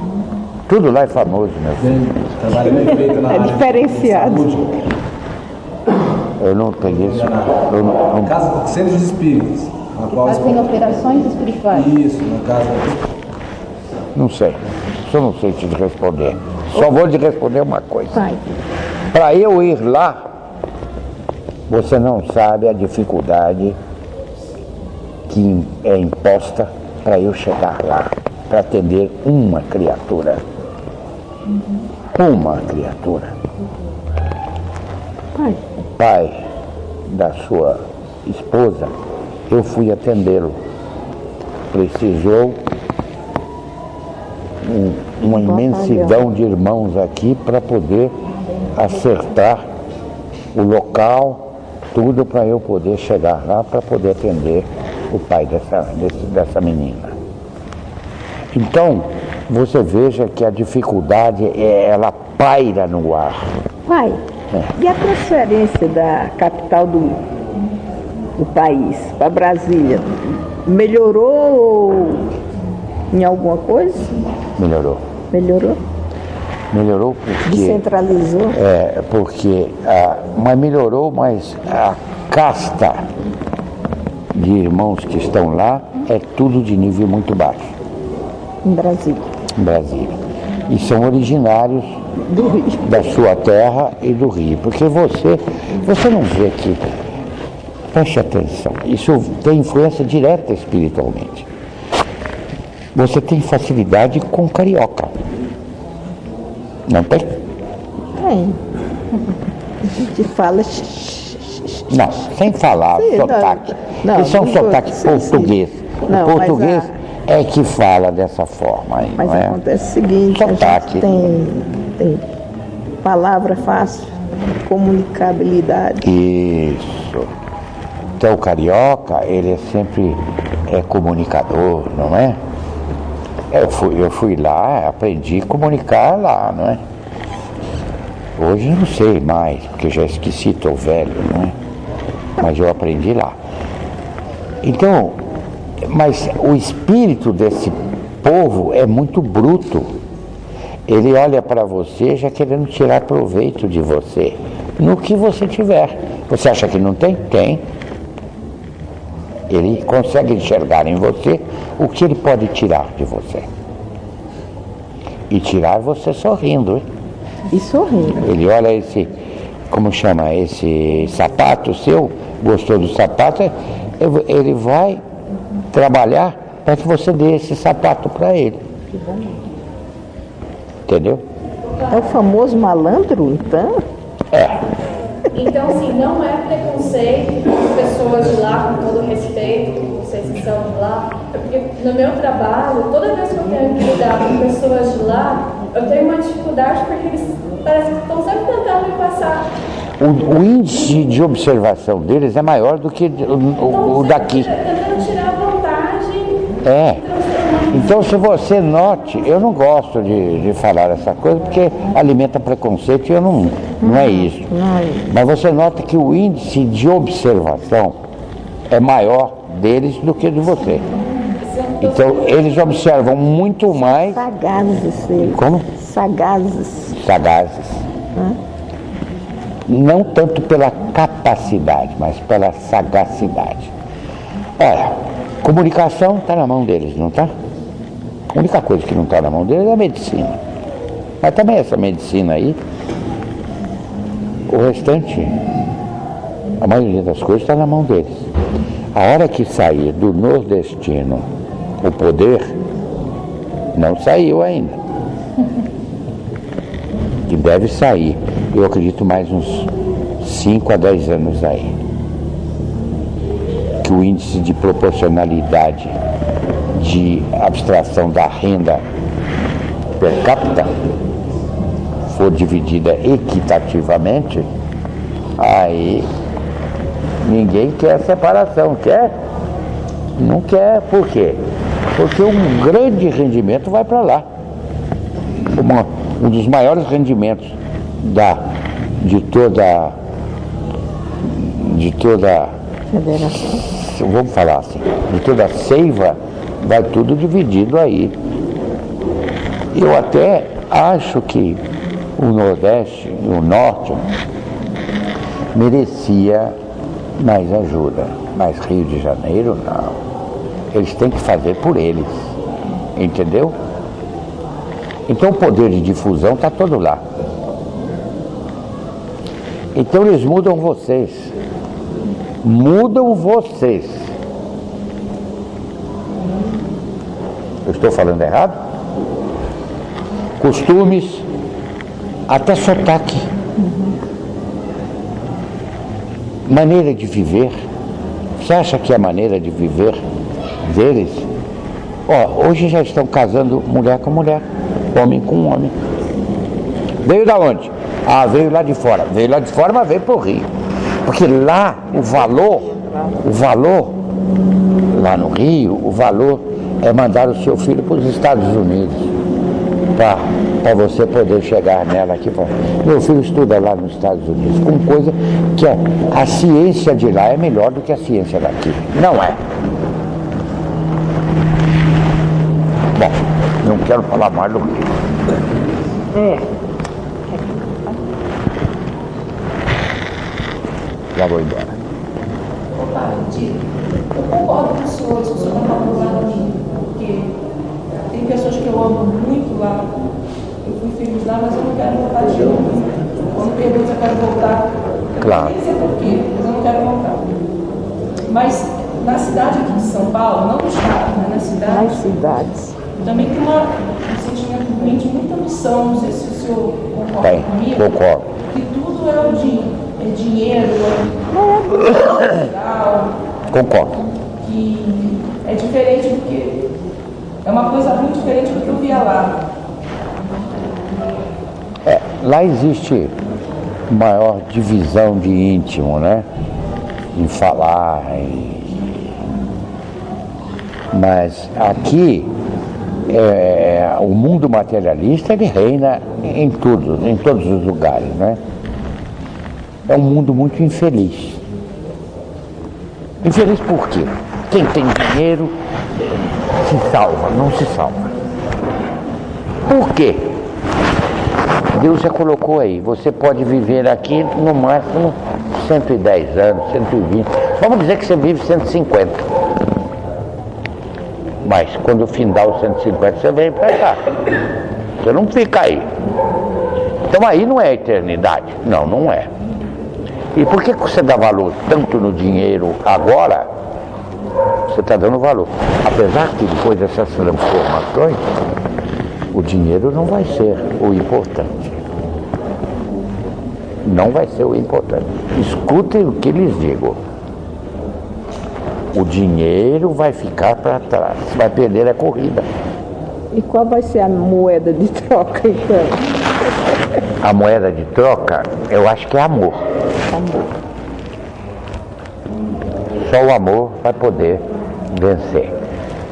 Tudo lá é famoso, meu filho. Trabalho bem feito na área diferenciado. de saúde. Eu não peguei isso. Casa Centros Espíritas, na qual Fazem operações espirituais. isso, na casa. Não sei. Só não sei te responder. Só vou te responder uma coisa. Pai, Para eu ir lá, você não sabe a dificuldade que é imposta para eu chegar lá, para atender uma criatura. Uma criatura. pai, O pai da sua esposa, eu fui atendê-lo. Precisou uma imensidão de irmãos aqui para poder acertar o local, tudo para eu poder chegar lá, para poder atender o pai dessa menina. Então, você veja que a dificuldade, ela paira no ar. pai. E a transferência da capital do país para Brasília melhorou em alguma coisa? Melhorou. Melhorou? Melhorou porque... Descentralizou? Mas melhorou, mas a casta de irmãos que estão lá é tudo de nível muito baixo. Em Brasília. Em Brasília. E são originários Do Rio. da sua terra e do Rio. Porque você não vê que... Preste atenção, isso tem influência direta espiritualmente. Você tem facilidade com carioca. Não tem? Tem. A gente fala... Não, sem falar Sim, sotaque. não, Isso é um não sotaque sim, português. Não, O mas português é que fala dessa forma aí, Mas não é? acontece o seguinte, a Sotaque. gente tem palavra fácil, comunicabilidade. Isso. Então o carioca, ele sempre é comunicador, não é? Eu fui lá, aprendi a comunicar lá, não é? Hoje eu não sei mais, porque já esqueci, estou velho, não é? Mas eu aprendi lá. Então, mas o espírito desse povo é muito bruto. Ele olha para você já querendo tirar proveito de você, no que você tiver. Você acha que não tem? Tem. Ele consegue enxergar em você o que ele pode tirar de você. E tirar você sorrindo, hein? E sorrindo. Ele olha esse como chama, esse sapato seu, gostou do sapato, ele vai trabalhar para que você dê esse sapato para ele. Entendeu? É o famoso malandro, então? Então, assim, não é preconceito com as pessoas de lá, com todo respeito, com vocês que são de lá. É porque no meu trabalho, toda vez que eu tenho que lidar com pessoas de lá, eu tenho uma dificuldade porque eles parecem que estão sempre tentando me passar. O índice de observação deles é maior do que o daqui. Tentando tirar vantagem. Então, se você note, eu não gosto de falar essa coisa porque alimenta preconceito e eu não é isso. Mas você nota que o índice de observação é maior deles do que de você. Então, eles observam muito mais. Sagazes eles. Como? Sagazes. Não tanto pela capacidade, mas pela sagacidade. Olha, comunicação está na mão deles, não está? A única coisa que não está na mão deles é a medicina. Mas também essa medicina aí, o restante, a maioria das coisas está na mão deles. A hora que sair do nordestino o poder, não saiu ainda. Que deve sair, eu acredito, mais uns 5 a 10 anos aí. Que o índice de proporcionalidade de abstração da renda per capita for dividida equitativamente, aí ninguém quer separação, quer? Não quer, por quê? Porque um grande rendimento vai para lá. Um dos maiores rendimentos de toda Federação. vamos falar assim, de toda a seiva, vai tudo dividido aí. Eu até acho que o Nordeste e o Norte merecia mais ajuda, mas Rio de Janeiro não. Eles têm que fazer por eles, entendeu? Então o poder de difusão está todo lá. Então eles mudam vocês. Mudam vocês. Eu estou falando errado? Costumes, até sotaque. Maneira de viver. Você acha que a maneira de viver deles? Hoje já estão casando mulher com mulher, homem com homem. Veio da onde? Veio lá de fora. Veio lá de fora, mas veio para o Rio. Porque lá o valor, lá no Rio, o valor é mandar o seu filho para os Estados Unidos, para você poder chegar nela aqui. Meu filho estuda lá nos Estados Unidos, com coisa que a ciência de lá é melhor do que a ciência daqui. Não é. Bom, não quero falar mais do Rio. Já vou embora. Eu concordo com o senhor, se o senhor não está falando mim, porque tem pessoas que eu amo muito lá. Eu fui feliz lá, mas eu não quero voltar de novo. Quando pergunta se eu quero voltar, Claro. eu não sei porquê, mas eu não quero voltar. Mas na cidade aqui de São Paulo, não no estado, mas na cidade, Nas cidades. também tem um sentimento de muita ambição, não sei se o senhor concorda Tem, comigo. concordo. Que tudo é o dinheiro, é legal. Concordo. Que é diferente do que. É uma coisa muito diferente do que eu via lá. Lá existe maior divisão de íntimo, né? Em falar, mas aqui o mundo materialista ele reina em tudo, em todos os lugares, né? É um mundo muito infeliz. Infeliz por quê? Quem tem dinheiro se salva, não se salva. Por quê? Deus já colocou aí, você pode viver aqui no máximo 110 anos, 120. Vamos dizer que você vive 150. Mas quando findar os 150, você vem para cá. Você não fica aí. Então aí não é eternidade. Não, não é. E por que você dá valor tanto no dinheiro agora? Você está dando valor. Apesar que depois dessas transformações, o dinheiro não vai ser o importante. Não vai ser o importante. Escutem o que lhes digo. O dinheiro vai ficar para trás. Vai perder a corrida. E qual vai ser a moeda de troca, então? A moeda de troca, eu acho que é amor. Amor. Só o amor vai poder vencer.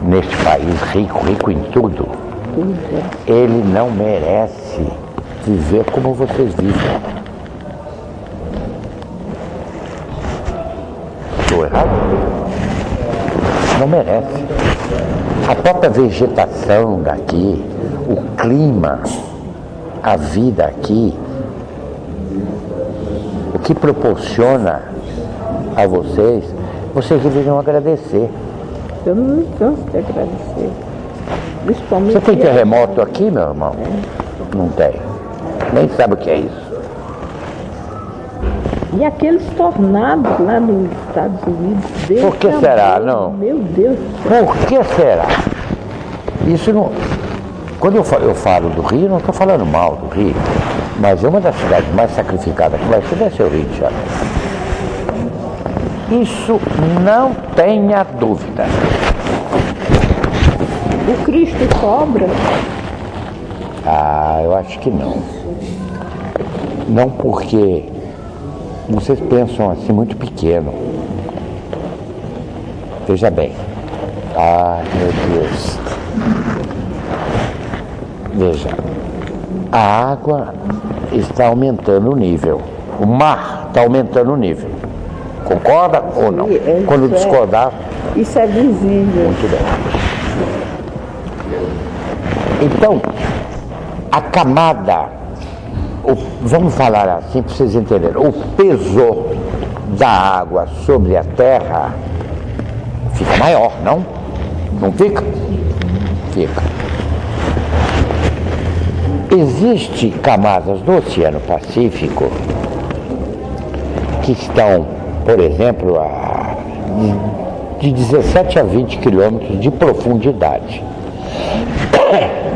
Neste país rico em tudo, ele não merece viver como vocês vivem. Estou errado? Não merece. A própria vegetação daqui, o clima, a vida aqui, o que proporciona a vocês, vocês deveriam agradecer. Eu não me canso de agradecer. Principalmente. Você tem terremoto aqui, meu irmão? Não tem. Nem sabe o que é isso. E aqueles tornados lá nos Estados Unidos. Deus Por que será, não? Meu Deus. Por que será? Isso não. Quando eu falo do Rio, não estou falando mal do Rio, mas é uma das cidades mais sacrificadas que vai ser, deve ser o Rio de Janeiro. Isso não tenha dúvida. O Cristo cobra? Ah, eu acho que não. Não porque vocês pensam assim muito pequeno. Veja bem. Ah, meu Deus. Veja. A água está aumentando o nível. O mar está aumentando o nível. Concorda ou não? Quando discordar... Isso é visível. Muito bem. Então, a camada, vamos falar assim para vocês entenderem, o peso da água sobre a terra fica maior, não? Não fica? Fica. Existem camadas do Oceano Pacífico que estão, por exemplo, de 17 a 20 quilômetros de profundidade.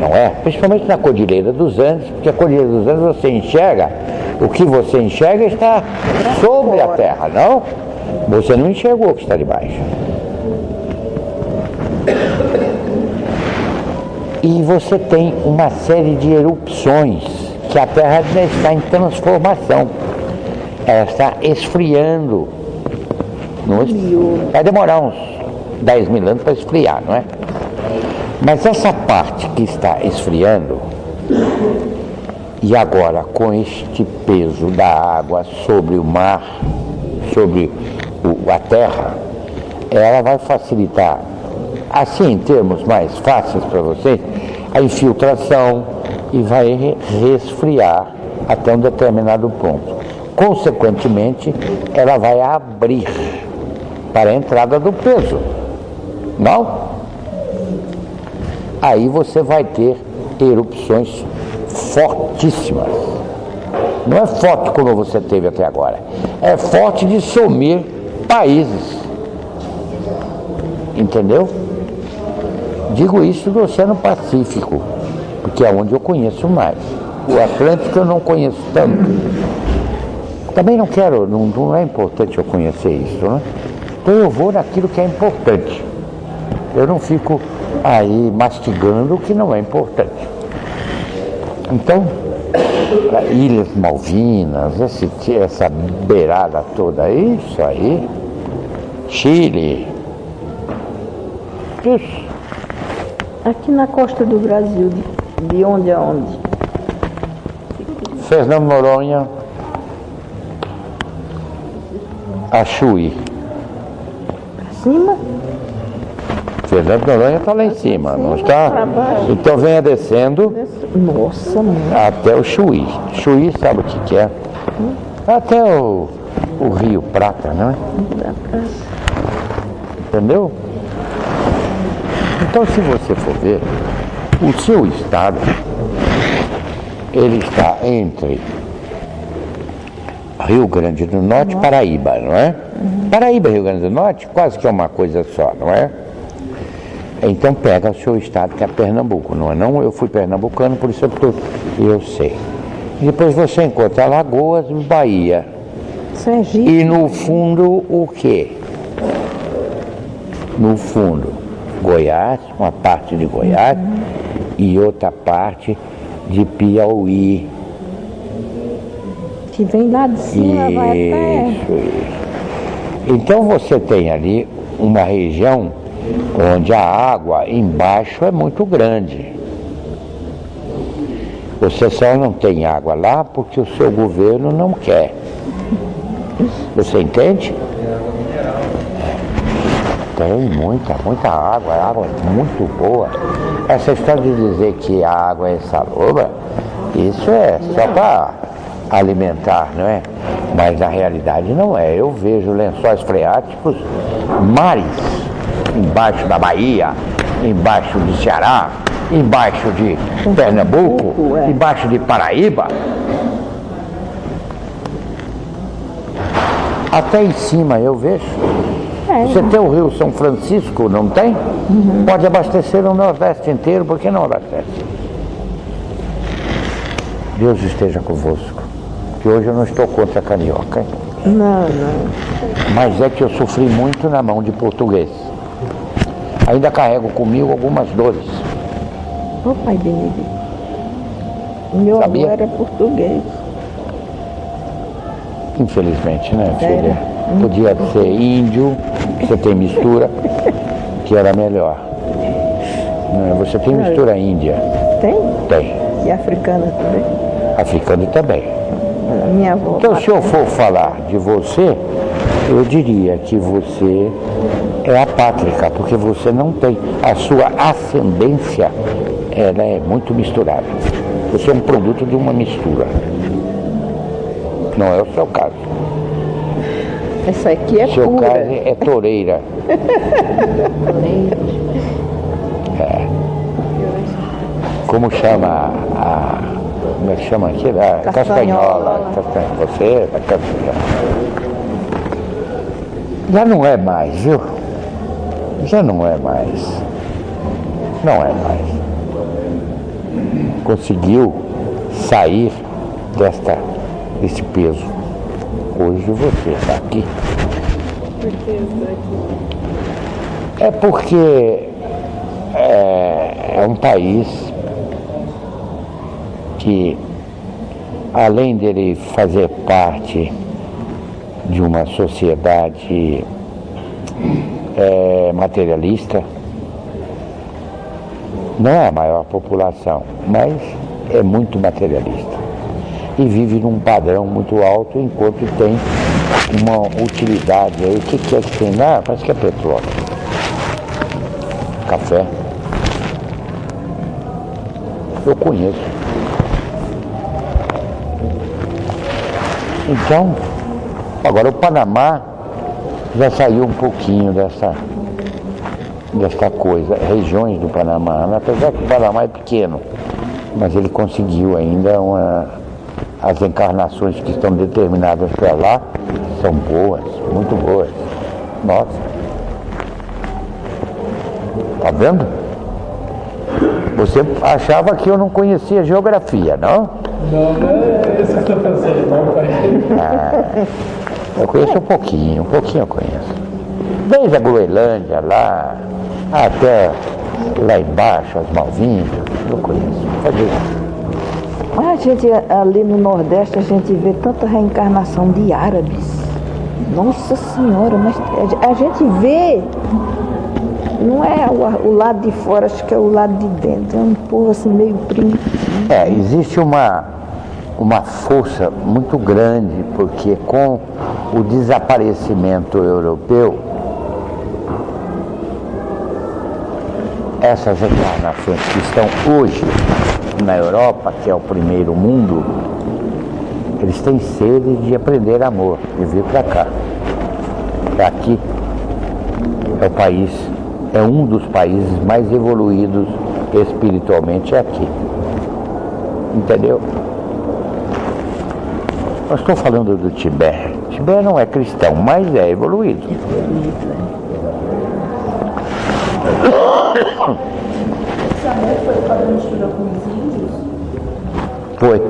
Não é? Principalmente na Cordilheira dos Andes, porque a Cordilheira dos Andes você enxerga, o que você enxerga está sobre a terra, não? Você não enxergou o que está debaixo. E você tem uma série de erupções que a terra já está em transformação. Ela está esfriando. Vai demorar uns 10 mil anos para esfriar, não é? Mas essa parte que está esfriando, e agora com este peso da água sobre o mar, sobre a terra, ela vai facilitar, assim em termos mais fáceis para vocês, a infiltração e vai resfriar até um determinado ponto. Consequentemente, ela vai abrir para a entrada do peso. Não? Aí você vai ter erupções fortíssimas. Não é forte como você teve até agora. É forte de sumir países. Entendeu? Digo isso do Oceano Pacífico, porque é onde eu conheço mais. O Atlântico eu não conheço tanto. Também não quero, não é importante eu conhecer isso, né? Então eu vou naquilo que é importante. Eu não fico aí mastigando o que não é importante. Então, Ilhas Malvinas, essa beirada toda, isso aí, Chile, isso. Aqui na costa do Brasil, de onde a onde? Fernando Noronha a Chuí. Cima? Fernando Noronha está lá em cima, não está? Então venha descendo. Nossa, mãe. Até o Chuí. Chuí sabe o que é? Até o Rio Prata, não é? Entendeu? Então, se você for ver, o seu estado, ele está entre Rio Grande do Norte, Paraíba, não é? Paraíba e Rio Grande do Norte, quase que é uma coisa só, não é? Então pega o seu estado, que é Pernambuco, não é? Não, eu fui pernambucano, por isso eu sei. E depois você encontra Alagoas e Bahia. Sergipe. E no fundo, o quê? No fundo, Goiás, uma parte de Goiás e outra parte de Piauí. Que vem lá de cima, vai até... Isso. Então você tem ali uma região onde a água embaixo é muito grande. Você só não tem água lá porque o seu governo não quer. Você entende? Tem muita água, a água é muito boa. Essa história de dizer que a água é insalubre, isso é só para alimentar, não é? Mas na realidade não é. Eu vejo lençóis freáticos, mares, embaixo da Bahia, embaixo de Ceará, embaixo de Pernambuco, embaixo de Paraíba. Até em cima eu vejo. Você tem o Rio São Francisco, não tem? Pode abastecer o Nordeste inteiro, por que não abastece? Deus esteja convosco. Que hoje eu não estou contra a carioca, hein? Não. Mas é que eu sofri muito na mão de português. Ainda carrego comigo algumas dores. Ô Pai Benedito, meu avô era português. Infelizmente, né, filha? Podia ser índio, que você tem mistura, que era melhor. Você tem mistura índia. Tem? Tem. E africana também? Africano também. A minha avó. Então, se eu for falar de você, eu diria que você é apátrica, porque você não tem. A sua ascendência, ela é muito misturada. Você é um produto de uma mistura. Não é o seu caso. Essa aqui é seu pura. Caso é toureira. É. Como chama como é que chama aqui? Castanhola. Você é da Castanhola. Já não é mais, viu? Já não é mais. Não é mais. Conseguiu sair desse peso. Hoje você está aqui. Por que está aqui? É porque é um país que, além dele fazer parte de uma sociedade materialista, não é a maior população, mas é muito materialista. E vive num padrão muito alto, enquanto tem uma utilidade aí. O que é que tem lá? Parece que é petróleo. Café. Eu conheço. Então, agora o Panamá já saiu um pouquinho dessa coisa, regiões do Panamá, apesar que o Panamá é pequeno, mas ele conseguiu ainda as encarnações que estão determinadas para lá são boas, muito boas. Nossa. Tá vendo? Você achava que eu não conhecia geografia, não? Não é isso que eu estou pensando, não, pai. Eu conheço um pouquinho eu conheço. Desde a Groenlândia lá, até lá embaixo, as Malvinas, eu conheço. A gente, ali no Nordeste, a gente vê tanta reencarnação de árabes. Nossa Senhora, mas a gente vê, não é o lado de fora, acho que é o lado de dentro. É um povo assim meio primitivo. Existe uma força muito grande, porque com o desaparecimento europeu, essas encarnações que estão hoje na Europa, que é o primeiro mundo, eles têm sede de aprender amor, de vir para cá. Aqui é o país, é um dos países mais evoluídos espiritualmente aqui. Entendeu? Eu estou falando do Tibete. O Tibete não é cristão, mas é evoluído. Saber foi para mistura com os índios? Foi.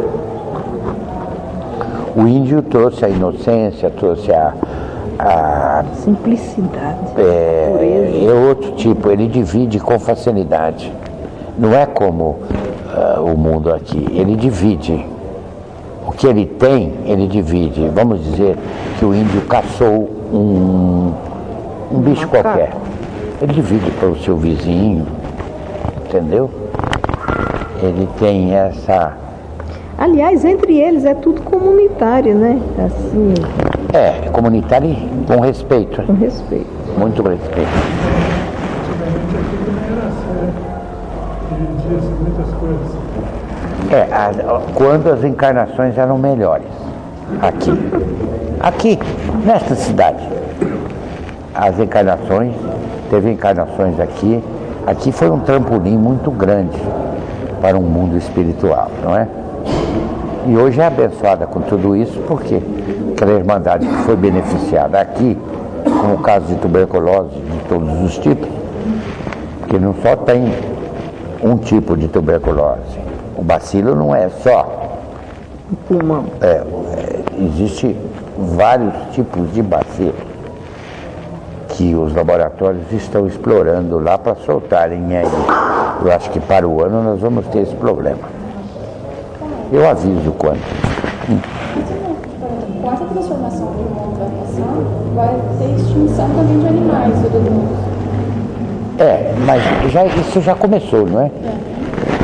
O índio trouxe a inocência, trouxe a simplicidade. É outro tipo, ele divide com facilidade. Não é como o mundo aqui, ele divide. O que ele tem, ele divide. Vamos dizer que o índio caçou um bicho qualquer. Ele divide para o seu vizinho, entendeu? Ele tem essa... Aliás, entre eles é tudo comunitário, né? Assim, É comunitário com respeito. com respeito. Muito respeito. Quando as encarnações eram melhores. Aqui, nesta cidade. As encarnações, teve encarnações aqui. Aqui foi um trampolim muito grande para um mundo espiritual, não é? E hoje é abençoada com tudo isso, porque aquela irmandade que foi beneficiada aqui, com o caso de tuberculose de todos os tipos, que não só tem um tipo de tuberculose. O bacilo não é só pulmão. Existe vários tipos de bacilo que os laboratórios estão explorando lá para soltarem aí. Eu acho que para o ano nós vamos ter esse problema. Eu aviso quando. Com essa transformação que o mundo vai passar, vai ter extinção também de animais, Mas isso já começou, não é?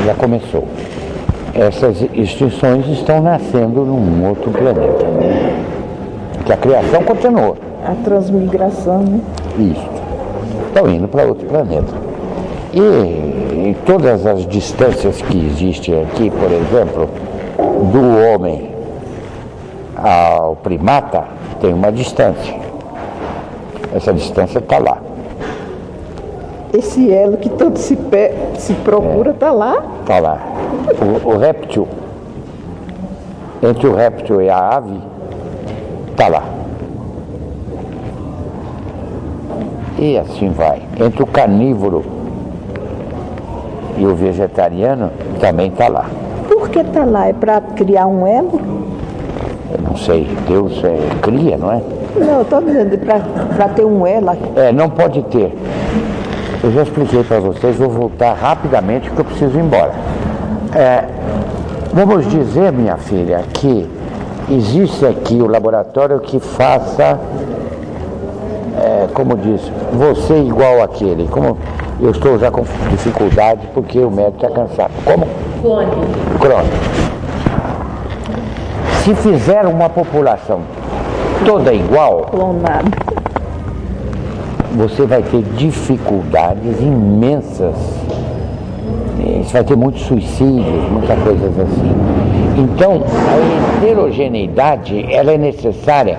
Já começou. Essas extinções estão nascendo num outro planeta. Que a criação continuou. A transmigração, né? Isso. Estão indo para outro planeta. E todas as distâncias que existem aqui, por exemplo, do homem ao primata, tem uma distância. Essa distância está lá. Esse elo que tanto se procura está lá? Está lá. O réptil, entre o réptil e a ave, está lá. E assim vai. Entre o carnívoro e o vegetariano, também está lá. Por que está lá? É para criar um elo? Eu não sei, Deus cria, não é? Não, eu estou dizendo para ter um elo. Não pode ter. Eu já expliquei para vocês, vou voltar rapidamente porque eu preciso ir embora. Vamos dizer, minha filha, que existe aqui o laboratório que faça, como diz, você igual àquele. Como eu estou já com dificuldade porque o médico está cansado. Como? Clone. Se fizer uma população toda igual, Clonado. você vai ter dificuldades imensas. Você vai ter muitos suicídios, muitas coisas assim. Então, a heterogeneidade ela é necessária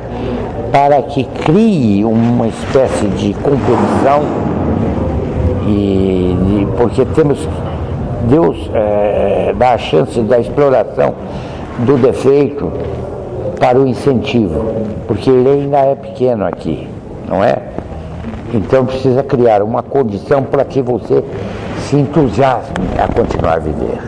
para que crie uma espécie de competição porque Deus dá a chance da exploração do defeito para o incentivo, porque ele ainda é pequeno aqui, não é? Então precisa criar uma condição para que você se entusiasme a continuar a viver.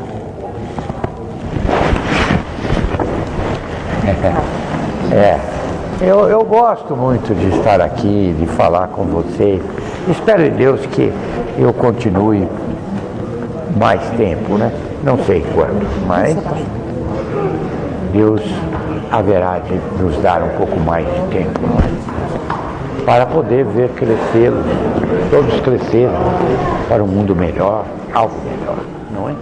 Eu gosto muito de estar aqui, de falar com vocês. Espero em Deus que eu continue mais tempo, né? Não sei quando, mas Deus haverá de nos dar um pouco mais de tempo para poder ver crescer, todos crescerem para um mundo melhor, algo melhor, não é?